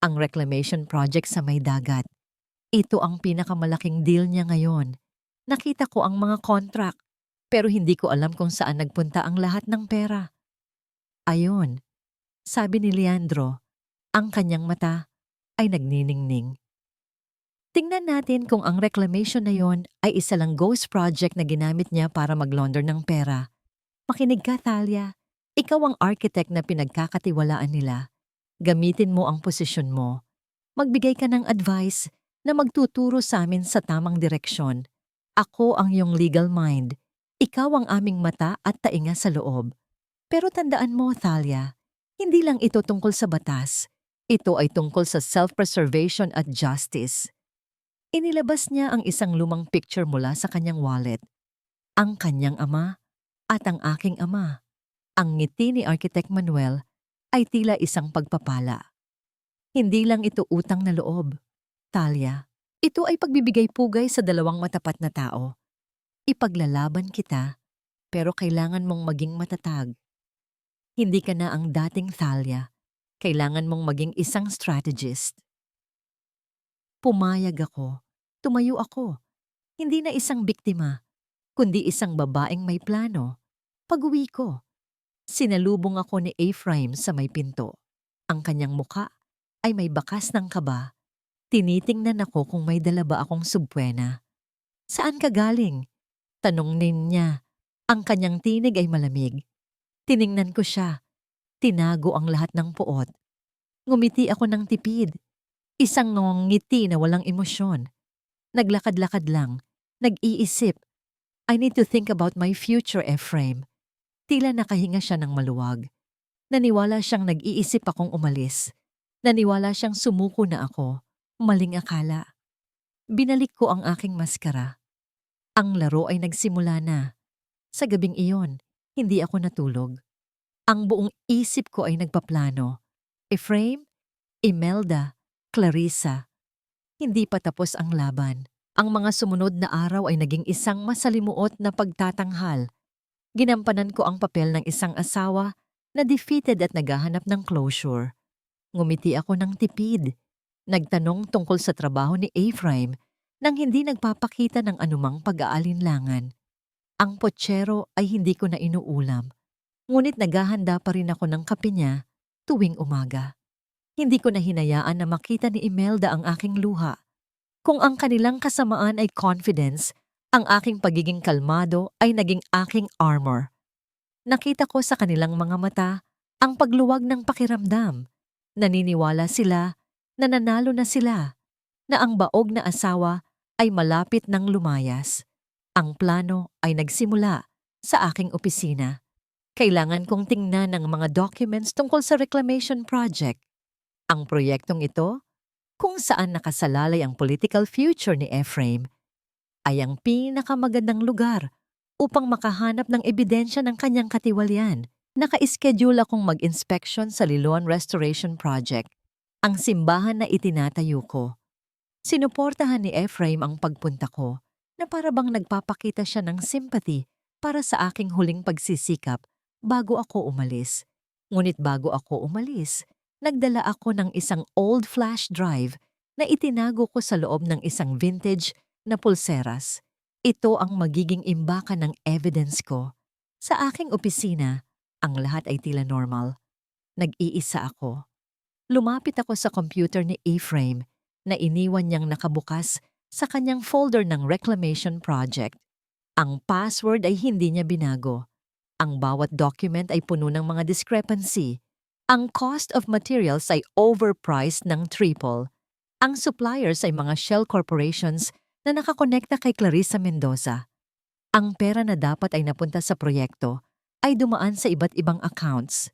Ang reclamation project sa may dagat. Ito ang pinakamalaking deal niya ngayon. Nakita ko ang mga contract, pero hindi ko alam kung saan nagpunta ang lahat ng pera. Ayon, sabi ni Leandro, ang kanyang mata ay nagniningning. Tingnan natin kung ang reclamation na yon ay isa lang ghost project na ginamit niya para mag-launder ng pera. Makinig ka, Thalia. Ikaw ang architect na pinagkakatiwalaan nila. Gamitin mo ang posisyon mo. Magbigay ka ng advice na magtuturo sa amin sa tamang direksyon. Ako ang iyong legal mind. Ikaw ang aming mata at tainga sa loob. Pero tandaan mo, Thalia, hindi lang ito tungkol sa batas. Ito ay tungkol sa self-preservation at justice. Inilabas niya ang isang lumang picture mula sa kanyang wallet. Ang kanyang ama at ang aking ama. Ang ngiti ni Architect Manuel ay tila isang pagpapala. Hindi lang ito utang na loob. Thalia, ito ay pagbibigay pugay sa dalawang matapat na tao. Ipaglalaban kita, pero kailangan mong maging matatag. Hindi ka na ang dating Thalia. Kailangan mong maging isang strategist. Pumayag ako. Tumayo ako. Hindi na isang biktima, kundi isang babaeng may plano. Pag-uwi ko, sinalubong ako ni Ephraim sa may pinto. Ang kanyang muka ay may bakas ng kaba. Tinitingnan ako kung may dala ba akong subpuena. Saan ka galing? Tanong niya. Ang kanyang tinig ay malamig. Tiningnan ko siya. Tinago ang lahat ng puot. Ngumiti ako ng tipid. Isang ngiti na walang emosyon. Naglakad-lakad lang. Nag-iisip. I need to think about my future, Ephraim. Tila nakahinga siya ng maluwag. Naniwala siyang nag-iisip akong umalis. Naniwala siyang sumuko na ako. Maling akala. Binalik ko ang aking maskara. Ang laro ay nagsimula na. Sa gabing iyon, hindi ako natulog. Ang buong isip ko ay nagpaplano. Ephraim, Imelda, Clarissa. Hindi pa tapos ang laban. Ang mga sumunod na araw ay naging isang masalimuot na pagtatanghal. Ginampanan ko ang papel ng isang asawa na defeated at naghahanap ng closure. Ngumiti ako ng tipid. Nagtanong tungkol sa trabaho ni Ephraim nang hindi nagpapakita ng anumang pag-aalinlangan. Ang potsero ay hindi ko na inuulam, ngunit naghahanda pa rin ako ng kape niya tuwing umaga. Hindi ko na hinayaan na makita ni Imelda ang aking luha. Kung ang kanilang kasamaan ay confidence, ang aking pagiging kalmado ay naging aking armor. Nakita ko sa kanilang mga mata ang pagluwag ng pakiramdam. Naniniwala sila na nanalo na sila, na ang baog na asawa ay malapit ng lumayas. Ang plano ay nagsimula sa aking opisina. Kailangan kong tingnan ang mga documents tungkol sa reclamation project. Ang proyektong ito, kung saan nakasalalay ang political future ni Ephraim, ay ang pinakamagandang lugar upang makahanap ng ebidensya ng kanyang katiwalian. Naka-schedule akong mag-inspection sa Liloan Restoration Project, ang simbahan na itinatayo ko. Sinuportahan ni Ephraim ang pagpunta ko na para bang nagpapakita siya ng sympathy para sa aking huling pagsisikap bago ako umalis. Ngunit bago ako umalis, nagdala ako ng isang old flash drive na itinago ko sa loob ng isang vintage na pulseras. Ito ang magiging imbakan ng evidence ko. Sa aking opisina, ang lahat ay tila normal. Nag-iisa ako. Lumapit ako sa computer ni Ephraim na iniwan niyang nakabukas sa kanyang folder ng reclamation project. Ang password ay hindi niya binago. Ang bawat document ay puno ng mga discrepancy. Ang cost of materials ay overpriced ng triple. Ang suppliers ay mga shell corporations na nakakonekta kay Clarissa Mendoza. Ang pera na dapat ay napunta sa proyekto ay dumaan sa iba't ibang accounts.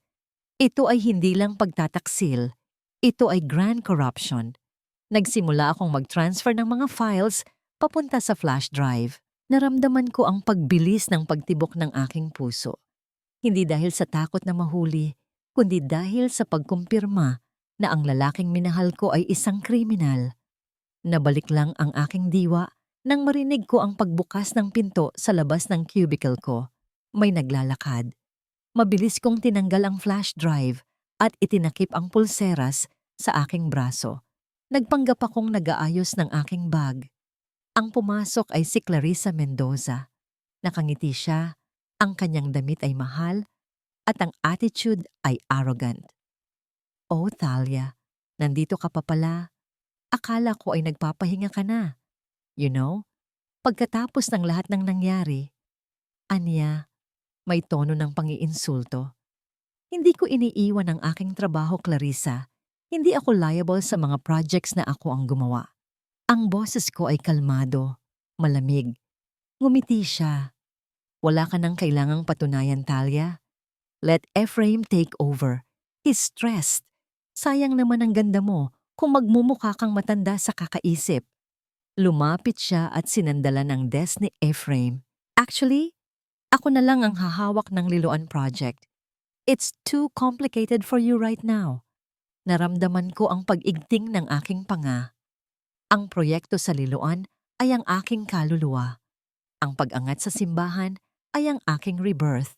Ito ay hindi lang pagtataksil. Ito ay grand corruption. Nagsimula akong mag-transfer ng mga files papunta sa flash drive. Naramdaman ko ang pagbilis ng pagtibok ng aking puso. Hindi dahil sa takot na mahuli, kundi dahil sa pagkumpirma na ang lalaking minahal ko ay isang kriminal. Nabalik lang ang aking diwa nang marinig ko ang pagbukas ng pinto sa labas ng cubicle ko. May naglalakad. Mabilis kong tinanggal ang flash drive at itinakip ang pulseras sa aking braso. Nagpanggap akong nag-aayos ng aking bag. Ang pumasok ay si Clarissa Mendoza. Nakangiti siya, ang kanyang damit ay mahal, at ang attitude ay arrogant. "Oh, Thalia, nandito ka pa pala. Akala ko ay nagpapahinga ka na. You know, pagkatapos ng lahat ng nangyari." Anya, may tono ng pang-iinsulto. Hindi ko iniiwan ang aking trabaho, Clarissa. Hindi ako liable sa mga projects na ako ang gumawa. Ang boses ko ay kalmado, malamig. Ngumiti siya. "Wala ka nang kailangang patunayan, Thalia. Let Ephraim take over. He's stressed. Sayang naman ang ganda mo kung magmumukha kang matanda sa kakaisip." Lumapit siya at sinandala ng desk ni Ephraim. "Actually, ako na lang ang hahawak ng Liloan project. It's too complicated for you right now." Naramdaman ko ang pag-igting ng aking panga. Ang proyekto sa Liloan ay ang aking kaluluwa. Ang pag-angat sa simbahan ay ang aking rebirth.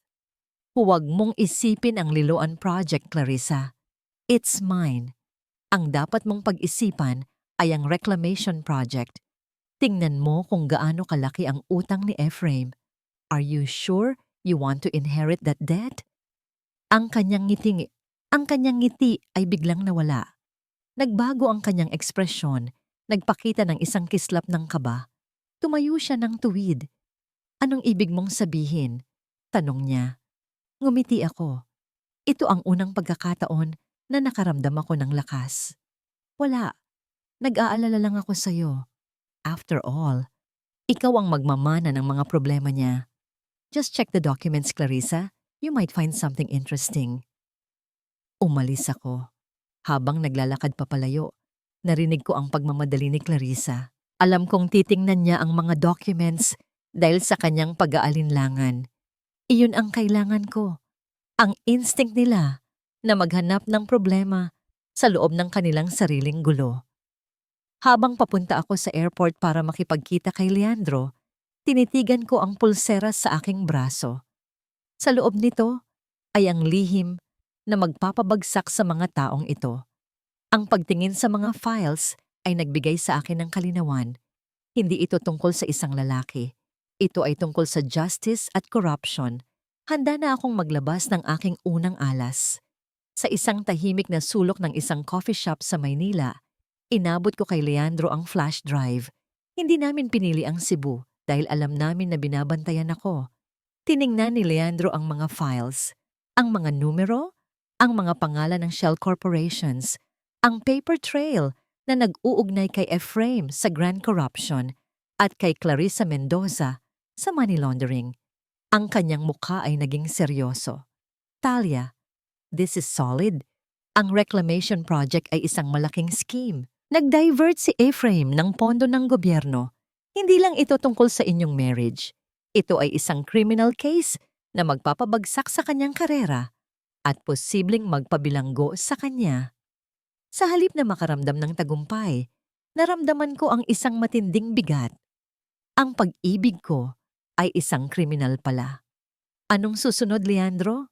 Huwag mong isipin ang Liloan project, Clarissa. It's mine. Ang dapat mong pag-isipan ay ang reclamation project. Tingnan mo kung gaano kalaki ang utang ni Ephraim. Are you sure you want to inherit that debt? Ang kanyang ngiti ay biglang nawala. Nagbago ang kanyang ekspresyon, nagpakita ng isang kislap ng kaba. Tumayo siya ng tuwid. "Anong ibig mong sabihin?" tanong niya. Ngumiti ako. Ito ang unang pagkakataon na nakaramdam ako ng lakas. "Wala. Nag-aalala lang ako sa'yo. After all, ikaw ang magmamana ng mga problema niya. Just check the documents, Clarissa. You might find something interesting." Umalis ako. Habang naglalakad papalayo, narinig ko ang pagmamadali ni Clarissa. Alam kong titingnan niya ang mga documents dahil sa kanyang pag-aalinlangan. Iyon ang kailangan ko. Ang instinct nila na maghanap ng problema sa loob ng kanilang sariling gulo. Habang papunta ako sa airport para makipagkita kay Leandro, tinitigan ko ang pulseras sa aking braso. Sa loob nito ay ang lihim na magpapabagsak sa mga taong ito. Ang pagtingin sa mga files ay nagbigay sa akin ng kalinawan. Hindi ito tungkol sa isang lalaki. Ito ay tungkol sa justice at corruption. Handa na akong maglabas ng aking unang alas. Sa isang tahimik na sulok ng isang coffee shop sa Maynila, inabot ko kay Leandro ang flash drive. Hindi namin pinili ang Cebu dahil alam namin na binabantayan ako. Tiningnan ni Leandro ang mga files, ang mga numero, ang mga pangalan ng shell corporations, ang paper trail na nag-uugnay kay Ephraim sa grand corruption at kay Clarissa Mendoza sa money laundering. Ang kanyang mukha ay naging seryoso. "Thalia, this is solid. Ang reclamation project ay isang malaking scheme. Nag-divert si Ephraim ng pondo ng gobyerno. Hindi lang ito tungkol sa inyong marriage. Ito ay isang criminal case na magpapabagsak sa kanyang karera at posibleng magpabilanggo sa kanya." Sa halip na makaramdam ng tagumpay, naramdaman ko ang isang matinding bigat. Ang pag-ibig ko ay isang kriminal pala. "Anong susunod, Leandro?"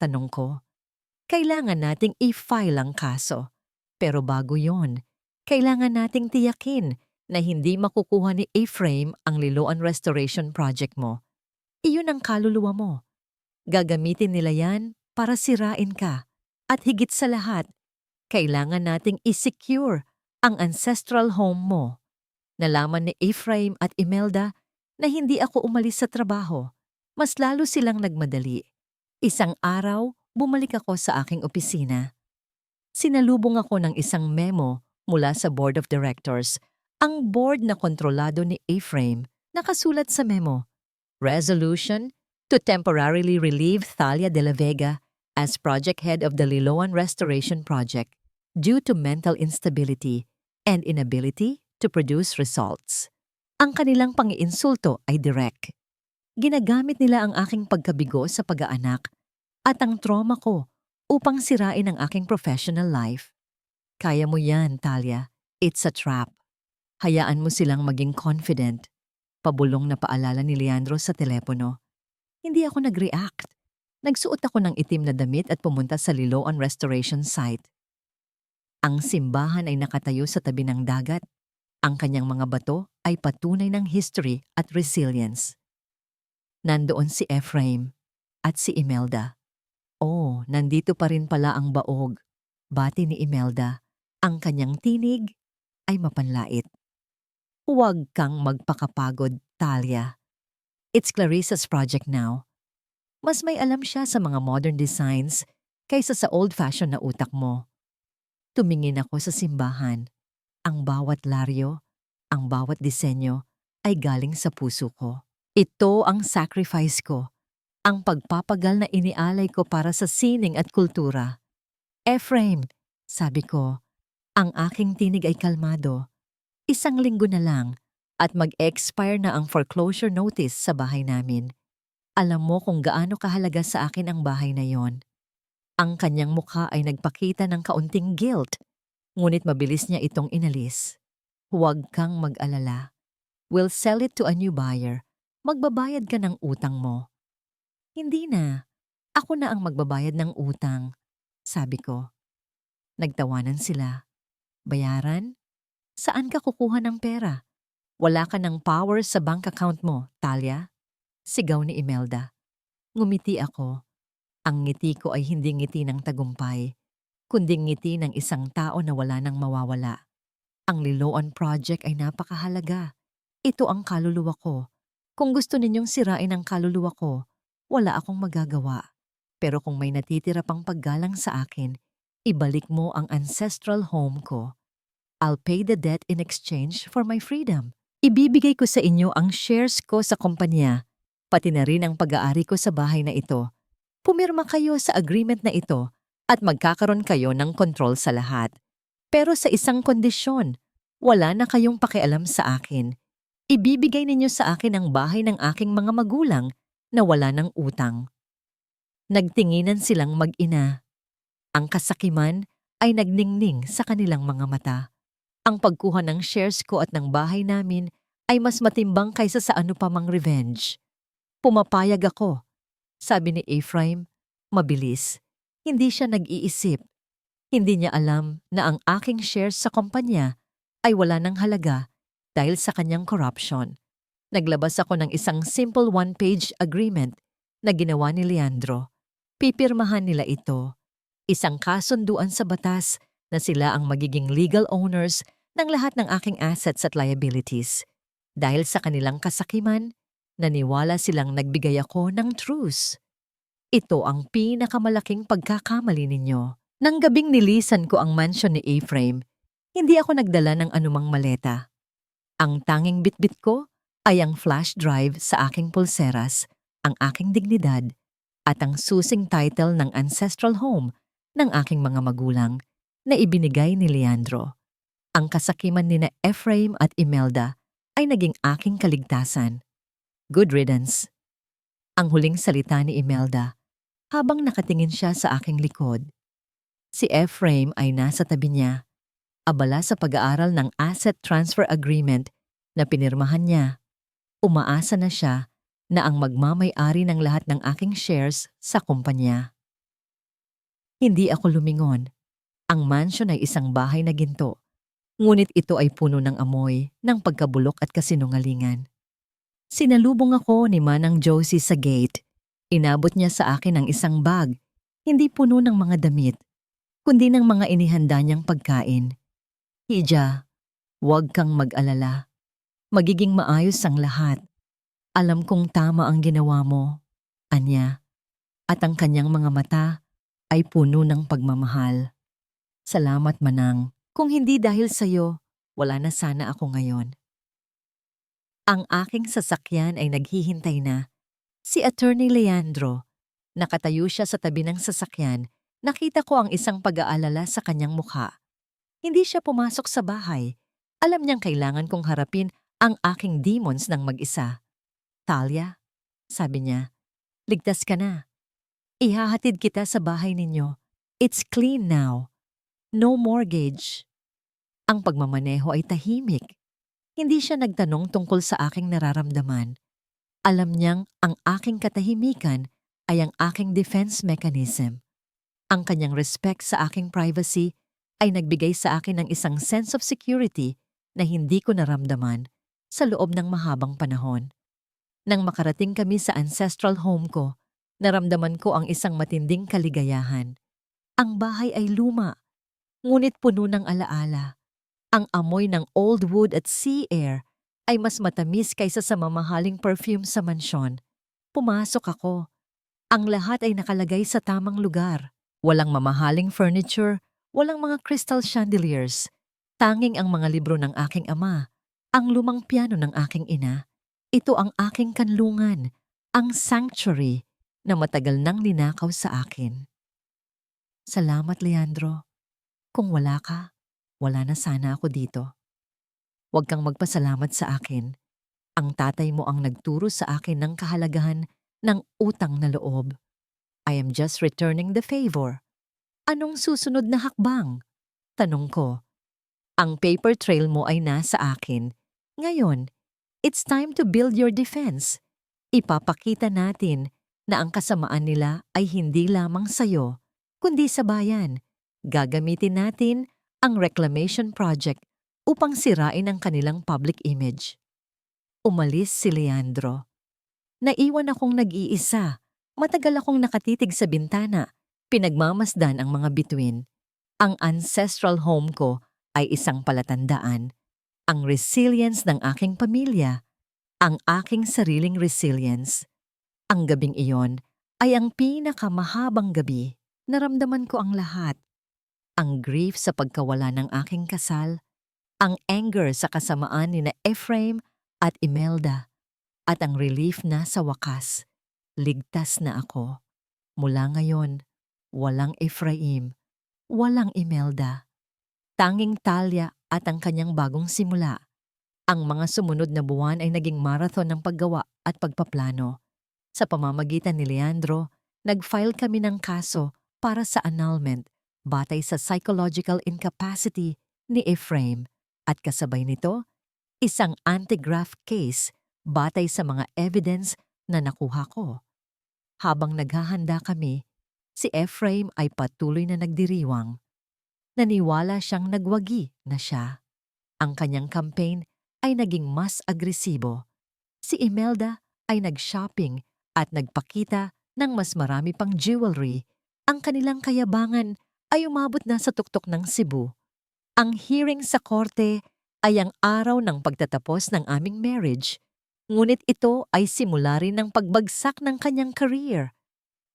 tanong ko. kailangan nating i-file ang kaso. Pero bago yon, kailangan nating tiyakin na hindi makukuha ni Ephraim ang Liloan Restoration Project mo. Iyon ang kaluluwa mo. Gagamitin nila yan para sirain ka. At higit sa lahat, kailangan nating i-secure ang ancestral home mo. Nalaman ni Ephraim at Imelda na hindi ako umalis sa trabaho. Mas lalo silang nagmadali. Isang araw, bumalik ako sa aking opisina. Sinalubong ako ng isang memo mula sa Board of Directors. Ang board na kontrolado ni Ephraim, nakasulat sa memo, Resolution to temporarily relieve Thalia de la Vega as project head of the Liloan Restoration Project due to mental instability and inability to produce results. Ang kanilang pang-iinsulto ay direct. Ginagamit nila ang aking pagkabigo sa pag-aanak at ang trauma ko upang sirain ang aking professional life. Kaya mo yan, Thalia. It's a trap. Hayaan mo silang maging confident. Pabulong na paalala ni Leandro sa telepono. Hindi ako nag-react. Nagsuot ako ng itim na damit at pumunta sa Liloan Restoration Site. Ang simbahan ay nakatayo sa tabi ng dagat. Ang kanyang mga bato ay patunay ng history at resilience. Nandoon si Ephraim at si Imelda. Oh, nandito pa rin pala ang baog. Bati ni Imelda. Ang kanyang tinig ay mapanlait. Huwag kang magpakapagod, Thalia. It's Clarissa's project now. Mas may alam siya sa mga modern designs kaysa sa old-fashioned na utak mo. Tumingin ako sa simbahan. Ang bawat laryo, ang bawat disenyo ay galing sa puso ko. Ito ang sacrifice ko, ang pagpapagal na inialay ko para sa sining at kultura. Ephraim, sabi ko, ang aking tinig ay kalmado. 1 linggo na lang at mag-expire na ang foreclosure notice sa bahay namin. Alam mo kung gaano kahalaga sa akin ang bahay na yon. Ang kanyang mukha ay nagpakita ng kaunting guilt, ngunit mabilis niya itong inalis. Huwag kang mag-alala. We'll sell it to a new buyer. Magbabayad ka ng utang mo. Hindi na. Ako na ang magbabayad ng utang, sabi ko. Nagtawanan sila. Bayaran? Saan ka kukuha ng pera? Wala ka ng power sa bank account mo, Thalia? Sigaw ni Imelda. Ngumiti ako. Ang ngiti ko ay hindi ngiti ng tagumpay, kundi ngiti ng isang tao na wala nang mawawala. Ang Liloan Project ay napakahalaga. Ito ang kaluluwa ko. Kung gusto ninyong sirain ang kaluluwa ko, wala akong magagawa. Pero kung may natitira pang paggalang sa akin, ibalik mo ang ancestral home ko. I'll pay the debt in exchange for my freedom. Ibibigay ko sa inyo ang shares ko sa kumpanya, pati na rin ang pag-aari ko sa bahay na ito. Pumirma kayo sa agreement na ito at magkakaroon kayo ng kontrol sa lahat. Pero sa isang kondisyon, wala na kayong pakialam sa akin. Ibibigay ninyo sa akin ang bahay ng aking mga magulang na wala ng utang. Nagtinginan silang mag-ina. Ang kasakiman ay nagningning sa kanilang mga mata. Ang pagkuha ng shares ko at ng bahay namin ay mas matimbang kaysa sa ano pa mang revenge. Pumapayag ako. Sabi ni Ephraim, mabilis. Hindi siya nag-iisip. Hindi niya alam na ang aking shares sa kumpanya ay wala ng halaga dahil sa kanyang corruption. Naglabas ako ng isang simple one-page agreement na ginawa ni Leandro. Pipirmahan nila ito. Isang kasunduan sa batas na sila ang magiging legal owners ng lahat ng aking assets at liabilities. Dahil sa kanilang kasakiman, naniwala silang nagbigay ako ng truce. Ito ang pinakamalaking pagkakamali ninyo. Nang gabing nilisan ko ang mansion ni Ephraim, hindi ako nagdala ng anumang maleta. Ang tanging bitbit ko ay ang flash drive sa aking pulseras, ang aking dignidad, at ang susing title ng ancestral home ng aking mga magulang na ibinigay ni Leandro. Ang kasakiman ni na Ephraim at Imelda ay naging aking kaligtasan. Good riddance. Ang huling salita ni Imelda habang nakatingin siya sa aking likod. Si Ephraim ay nasa tabi niya, abala sa pag-aaral ng asset transfer agreement na pinirmahan niya. Umaasa na siya na ang magmamay-ari ng lahat ng aking shares sa kumpanya. Hindi ako lumingon. Ang mansion ay isang bahay na ginto, ngunit ito ay puno ng amoy, ng pagkabulok at kasinungalingan. Sinalubong ako ni Manang Josie sa gate. Inabot niya sa akin ang isang bag, hindi puno ng mga damit, kundi ng mga inihanda niyang pagkain. Hija, huwag kang mag-alala. Magiging maayos ang lahat. Alam kong tama ang ginawa mo, anya, at ang kanyang mga mata ay puno ng pagmamahal. Salamat, Manang. Kung hindi dahil sa'yo, wala na sana ako ngayon. Ang aking sasakyan ay naghihintay na. Si Attorney Leandro. Nakatayo siya sa tabi ng sasakyan. Nakita ko ang isang pag-aalala sa kanyang mukha. Hindi siya pumasok sa bahay. Alam niyang kailangan kong harapin ang aking demons ng mag-isa. Talia, sabi niya, ligtas ka na. Ihahatid kita sa bahay ninyo. It's clean now. No mortgage. Ang pagmamaneho ay tahimik. Hindi siya nagtanong tungkol sa aking nararamdaman. Alam niyang ang aking katahimikan ay ang aking defense mechanism. Ang kanyang respect sa aking privacy ay nagbigay sa akin ng isang sense of security na hindi ko naramdaman sa loob ng mahabang panahon. Nang makarating kami sa ancestral home ko, naramdaman ko ang isang matinding kaligayahan. Ang bahay ay luma, ngunit puno ng alaala. Ang amoy ng old wood at sea air ay mas matamis kaysa sa mamahaling perfume sa mansyon. Pumasok ako. Ang lahat ay nakalagay sa tamang lugar. Walang mamahaling furniture, walang mga crystal chandeliers. Tanging ang mga libro ng aking ama, ang lumang piano ng aking ina. Ito ang aking kanlungan, ang sanctuary na matagal nang ninakaw sa akin. Salamat, Leandro. Kung wala ka, wala na sana ako dito. Huwag kang magpasalamat sa akin. Ang tatay mo ang nagturo sa akin ng kahalagahan ng utang na loob. I am just returning the favor. Anong susunod na hakbang? Tanong ko. Ang paper trail mo ay nasa akin. Ngayon, it's time to build your defense. Ipapakita natin na ang kasamaan nila ay hindi lamang sayo, kundi sa bayan. Gagamitin natin ang reclamation project upang sirain ang kanilang public image. Umalis si Leandro. Naiwan akong nag-iisa. Matagal akong nakatitig sa bintana. Pinagmamasdan ang mga bituin. Ang ancestral home ko ay isang palatandaan. Ang resilience ng aking pamilya. Ang aking sariling resilience. Ang gabing iyon ay ang pinakamahabang gabi. Naramdaman ko ang lahat. Ang grief sa pagkawala ng aking kasal, ang anger sa kasamaan ni na Ephraim at Imelda, at ang relief na sa wakas, ligtas na ako. Mula ngayon, walang Ephraim, walang Imelda. Tanging Talia at ang kanyang bagong simula. Ang mga sumunod na buwan ay naging marathon ng paggawa at pagpaplano. Sa pamamagitan ni Leandro, nag-file kami ng kaso para sa annulment batay sa psychological incapacity ni Ephraim at kasabay nito, isang anti-graft case batay sa mga evidence na nakuha ko. Habang naghahanda kami, si Ephraim ay patuloy na nagdiriwang. Naniwala siyang nagwagi na siya. Ang kanyang campaign ay naging mas agresibo. Si Imelda ay nag-shopping at nagpakita ng mas marami pang jewelry. Ang kanilang kayabangan ay umabot na sa tuktok ng Cebu. Ang hearing sa korte ay ang araw ng pagtatapos ng aming marriage, ngunit ito ay simula rin ng pagbagsak ng kanyang career.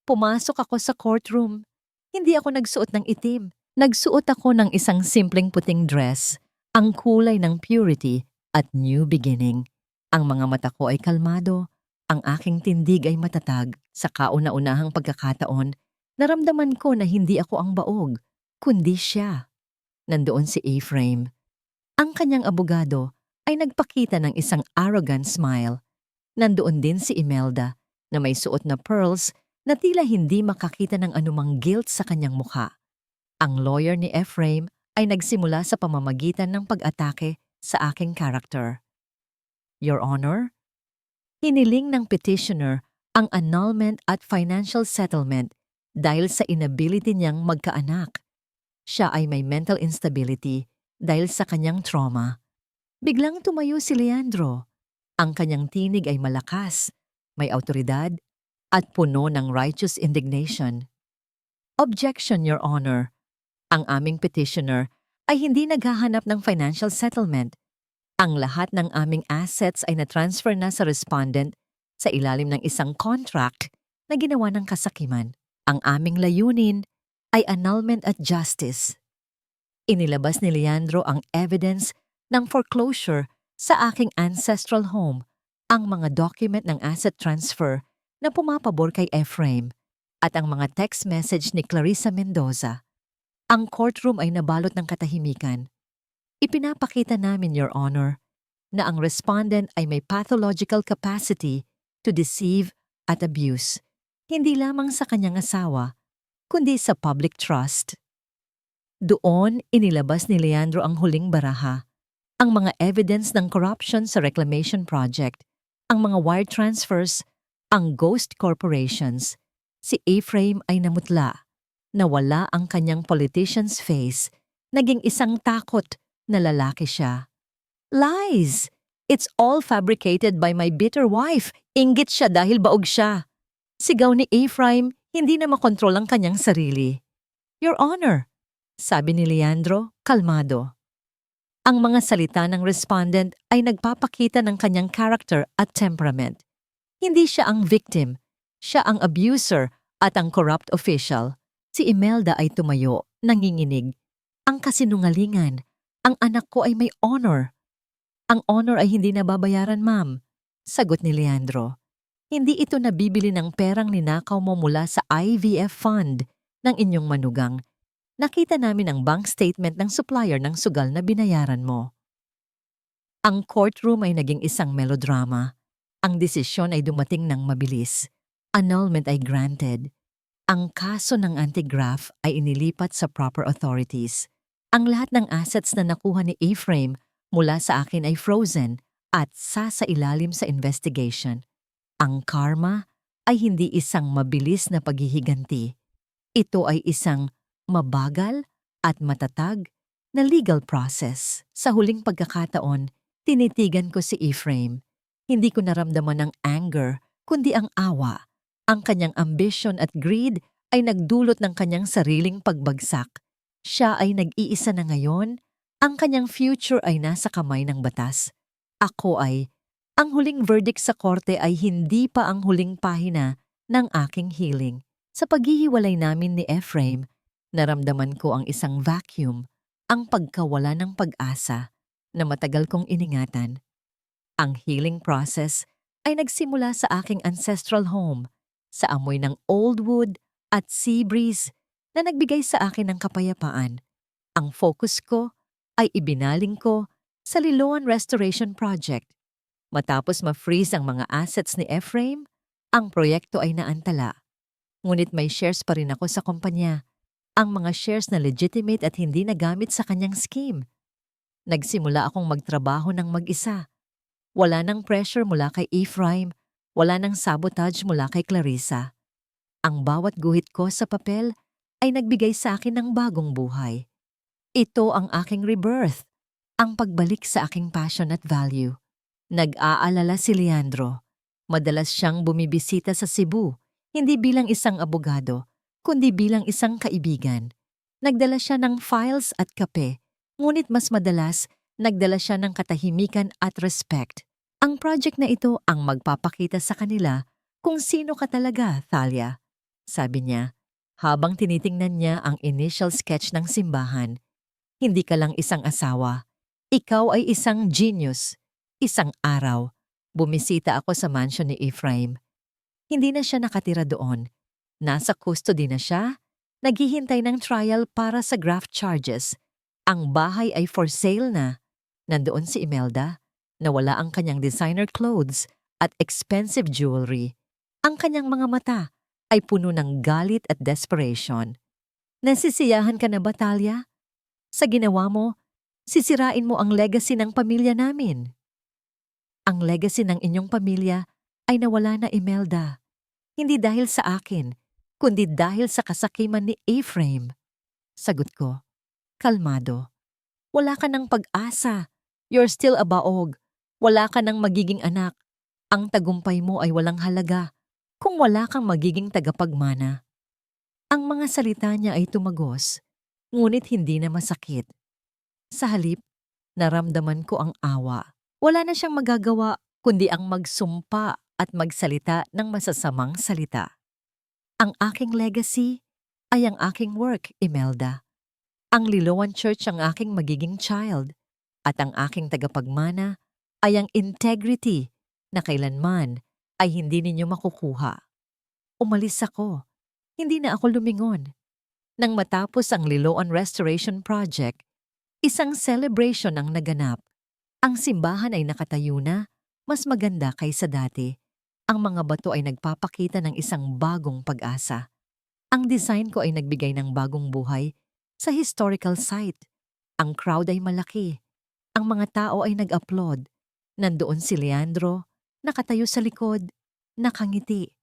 Pumasok ako sa courtroom. Hindi ako nagsuot ng itim. Nagsuot ako ng isang simpleng puting dress, ang kulay ng purity at new beginning. Ang mga mata ko ay kalmado, ang aking tindig ay matatag. Sa kauna-unahang pagkakataon, naramdaman ko na hindi ako ang baog, kundi siya. Nandoon si Ephraim. Ang kanyang abogado ay nagpakita ng isang arrogant smile. Nandoon din si Imelda na may suot na pearls na tila hindi makakita ng anumang guilt sa kanyang mukha. Ang lawyer ni Ephraim ay nagsimula sa pamamagitan ng pag-atake sa aking character. Your Honor, hiniling ng petitioner ang annulment at financial settlement dahil sa inability niyang magkaanak. Siya ay may mental instability dahil sa kanyang trauma. Biglang tumayo si Leandro. Ang kanyang tinig ay malakas, may awtoridad, at puno ng righteous indignation. Objection, Your Honor. Ang aming petitioner ay hindi naghahanap ng financial settlement. Ang lahat ng aming assets ay na-transfer na sa respondent sa ilalim ng isang contract na ginawa ng kasakiman. Ang aming layunin ay annulment at justice. Inilabas ni Leandro ang evidence ng foreclosure sa aking ancestral home, ang mga document ng asset transfer na pumapabor kay Ephraim, at ang mga text message ni Clarissa Mendoza. Ang courtroom ay nabalot ng katahimikan. Ipinapakita namin, Your Honor, na ang respondent ay may pathological capacity to deceive at abuse, hindi lamang sa kanyang asawa, kundi sa public trust. Doon, inilabas ni Leandro ang huling baraha, ang mga evidence ng corruption sa reclamation project, ang mga wire transfers, ang ghost corporations. Si Ephraim ay namutla, nawala ang kanyang politician's face, naging isang takot na lalaki siya. Lies! It's all fabricated by my bitter wife. Inggit siya dahil baog siya. Sigaw ni Ephraim, hindi na makontrol ang kanyang sarili. Your Honor, sabi ni Leandro, kalmado. Ang mga salita ng respondent ay nagpapakita ng kanyang character at temperament. Hindi siya ang victim, siya ang abuser at ang corrupt official. Si Imelda ay tumayo, nanginginig. Ang kasinungalingan, ang anak ko ay may honor. Ang honor ay hindi nababayaran, ma'am, sagot ni Leandro. Hindi ito nabibili ng perang ninakaw mo mula sa IVF fund ng inyong manugang. Nakita namin ang bank statement ng supplier ng sugal na binayaran mo. Ang courtroom ay naging isang melodrama. Ang desisyon ay dumating ng mabilis. Annulment ay granted. Ang kaso ng anti-graft ay inilipat sa proper authorities. Ang lahat ng assets na nakuha ni Ephraim mula sa akin ay frozen at sasailalim sa investigation. Ang karma ay hindi isang mabilis na paghihiganti. Ito ay isang mabagal at matatag na legal process. Sa huling pagkakataon, tinitigan ko si Ephraim. Hindi ko naramdaman ang anger, kundi ang awa. Ang kanyang ambition at greed ay nagdulot ng kanyang sariling pagbagsak. Siya ay nag-iisa na ngayon. Ang kanyang future ay nasa kamay ng batas. Ako ay, ang huling verdict sa korte ay hindi pa ang huling pahina ng aking healing. Sa paghihiwalay namin ni Ephraim, naramdaman ko ang isang vacuum, ang pagkawala ng pag-asa na matagal kong iningatan. Ang healing process ay nagsimula sa aking ancestral home, sa amoy ng old wood at sea breeze na nagbigay sa akin ng kapayapaan. Ang focus ko ay ibinaling ko sa Liloan Restoration Project. Matapos ma-freeze ang mga assets ni Ephraim, ang proyekto ay naantala. Ngunit may shares pa rin ako sa kumpanya. Ang mga shares na legitimate at hindi nagamit sa kanyang scheme. Nagsimula akong magtrabaho ng mag-isa. Wala nang pressure mula kay Ephraim, wala nang sabotage mula kay Clarissa. Ang bawat guhit ko sa papel ay nagbigay sa akin ng bagong buhay. Ito ang aking rebirth, ang pagbalik sa aking passion at value. Nag-aalala si Leandro. Madalas siyang bumibisita sa Cebu, hindi bilang isang abogado, kundi bilang isang kaibigan. Nagdala siya ng files at kape, ngunit mas madalas, nagdala siya ng katahimikan at respect. Ang project na ito ang magpapakita sa kanila kung sino ka talaga, Thalia. Sabi niya, habang tinitingnan niya ang initial sketch ng simbahan. Hindi ka lang isang asawa. Ikaw ay isang genius. Isang araw, bumisita ako sa mansion ni Ephraim. Hindi na siya nakatira doon. Nasa custody na siya, naghihintay ng trial para sa graft charges. Ang bahay ay for sale na. Nandoon si Imelda, nawala ang kanyang designer clothes at expensive jewelry. Ang kanyang mga mata ay puno ng galit at desperation. Nasisiyahan ka na ba, Thalia? Sa ginawa mo, sisirain mo ang legacy ng pamilya namin. Ang legacy ng inyong pamilya ay nawala na, Imelda. Hindi dahil sa akin, kundi dahil sa kasakiman ni Ephraim. Sagot ko, kalmado. Wala ka ng pag-asa. You're still a baog. Wala ka ng magiging anak. Ang tagumpay mo ay walang halaga kung wala kang magiging tagapagmana. Ang mga salita niya ay tumagos, ngunit hindi na masakit. Sa halip, naramdaman ko ang awa. Wala na siyang magagawa kundi ang magsumpa at magsalita ng masasamang salita. Ang aking legacy ay ang aking work, Imelda. Ang Liloan Church ang aking magiging child at ang aking tagapagmana ay ang integrity na kailanman ay hindi ninyo makukuha. Umalis ako. Hindi na ako lumingon. Nang matapos ang Liloan Restoration Project, isang celebration ang naganap. Ang simbahan ay nakatayo na, mas maganda kaysa dati. Ang mga bato ay nagpapakita ng isang bagong pag-asa. Ang design ko ay nagbigay ng bagong buhay sa historical site. Ang crowd ay malaki. Ang mga tao ay nag-applaud. Nandoon si Leandro, nakatayo sa likod, nakangiti.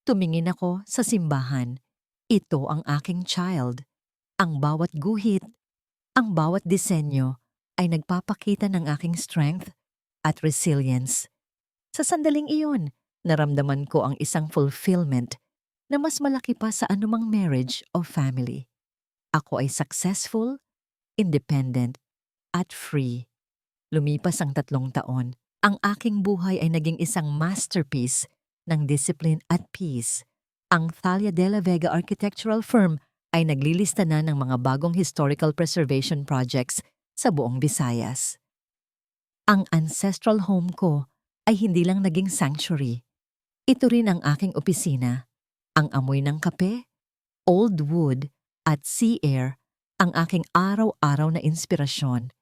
Tumingin ako sa simbahan. Ito ang aking child. Ang bawat guhit, ang bawat disenyo ay nagpapakita ng aking strength at resilience. Sa sandaling iyon, naramdaman ko ang isang fulfillment na mas malaki pa sa anumang marriage o family. Ako ay successful, independent, at free. Lumipas ang 3 taon. Ang aking buhay ay naging isang masterpiece ng discipline at peace. Ang Thalia de la Vega Architectural Firm ay naglilista na ng mga bagong historical preservation projects sa buong Visayas. Ang ancestral home ko ay hindi lang naging sanctuary. Ito rin ang aking opisina. Ang amoy ng kape, old wood, at sea air ang aking araw-araw na inspirasyon.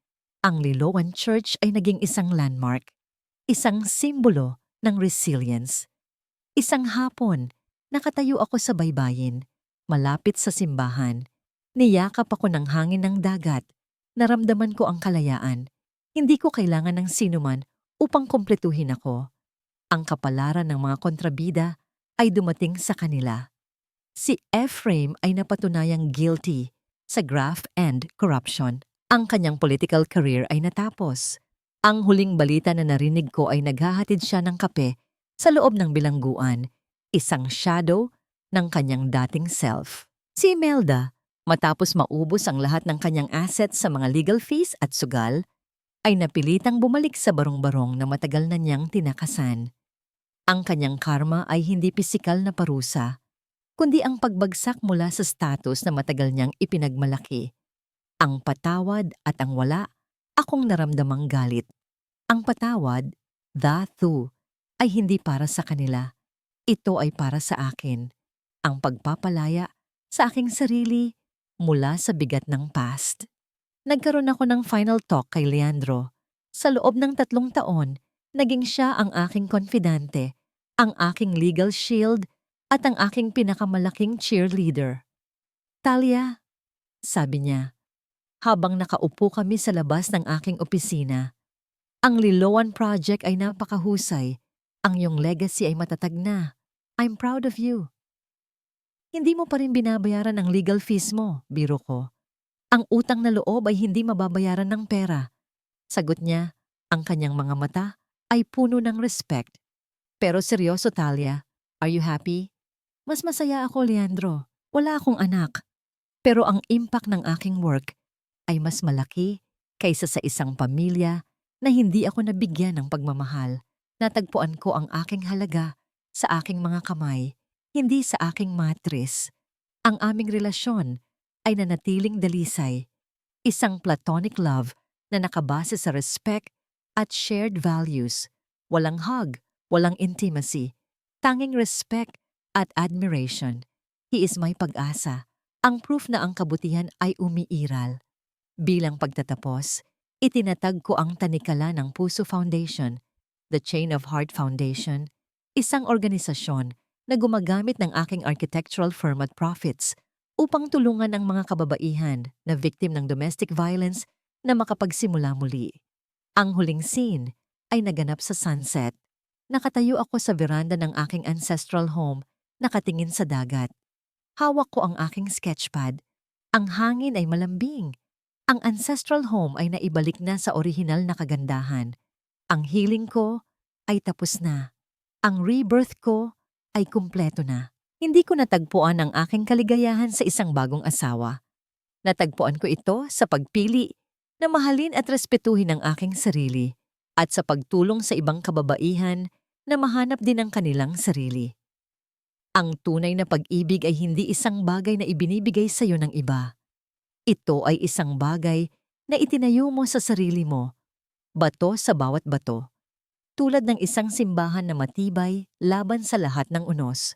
Ang Liloan Church ay naging isang landmark, isang simbolo ng resilience. Isang hapon, nakatayo ako sa baybayin, malapit sa simbahan. Niyakap ako ng hangin ng dagat. Naramdaman ko ang kalayaan. Hindi ko kailangan ng sinuman upang kumpletuhin ako. Ang kapalaran ng mga kontrabida ay dumating sa kanila. Si Ephraim ay napatunayang guilty sa graft and corruption. Ang kanyang political career ay natapos. Ang huling balita na narinig ko ay naghahatid siya ng kape sa loob ng bilangguan, isang shadow ng kanyang dating self. Si Imelda, matapos maubos ang lahat ng kanyang assets sa mga legal fees at sugal, ay napilitang bumalik sa barong-barong na matagal na niyang tinakasan. Ang kanyang karma ay hindi pisikal na parusa, kundi ang pagbagsak mula sa status na matagal niyang ipinagmalaki. Ang patawad at ang wala, akong naramdamang galit. Ang patawad, the two, ay hindi para sa kanila. Ito ay para sa akin. Ang pagpapalaya sa aking sarili mula sa bigat ng past. Nagkaroon ako ng final talk kay Leandro. Sa loob ng 3 taon, naging siya ang aking konfidante, ang aking legal shield, at ang aking pinakamalaking cheerleader. Thalia, sabi niya, habang nakaupo kami sa labas ng aking opisina, ang Liloan Project ay napakahusay. Ang iyong legacy ay matatag na. I'm proud of you. Hindi mo pa rin binabayaran ang legal fees mo, biro ko. Ang utang na loob ay hindi mababayaran ng pera. Sagot niya, ang kanyang mga mata ay puno ng respect. Pero seryoso, Thalia, are you happy? Mas masaya ako, Leandro. Wala akong anak. Pero ang impact ng aking work ay mas malaki kaysa sa isang pamilya na hindi ako nabigyan ng pagmamahal. Natagpuan ko ang aking halaga sa aking mga kamay, hindi sa aking matris. Ang aming relasyon ay nanatiling dalisay, isang platonic love na nakabase sa respect at shared values. Walang hug, walang intimacy, tanging respect at admiration. He is my pag-asa, ang proof na ang kabutihan ay umiiral. Bilang pagtatapos, itinatag ko ang tanikala ng Puso Foundation, the Chain of Heart Foundation, isang organisasyon na gumagamit ng aking architectural firm at profits upang tulungan ang mga kababaihan na victim ng domestic violence na makapagsimula muli. Ang huling scene ay naganap sa sunset. Nakatayo ako sa veranda ng aking ancestral home, nakatingin sa dagat. Hawak ko ang aking sketchpad. Ang hangin ay malambing. Ang ancestral home ay naibalik na sa orihinal na kagandahan. Ang healing ko ay tapos na. Ang rebirth ko ay kumpleto na. Hindi ko natagpuan ang aking kaligayahan sa isang bagong asawa. Natagpuan ko ito sa pagpili na mahalin at respetuhin ang aking sarili at sa pagtulong sa ibang kababaihan na mahanap din ang kanilang sarili. Ang tunay na pag-ibig ay hindi isang bagay na ibinibigay sa iyo ng iba. Ito ay isang bagay na itinayo mo sa sarili mo, bato sa bawat bato, tulad ng isang simbahan na matibay laban sa lahat ng unos.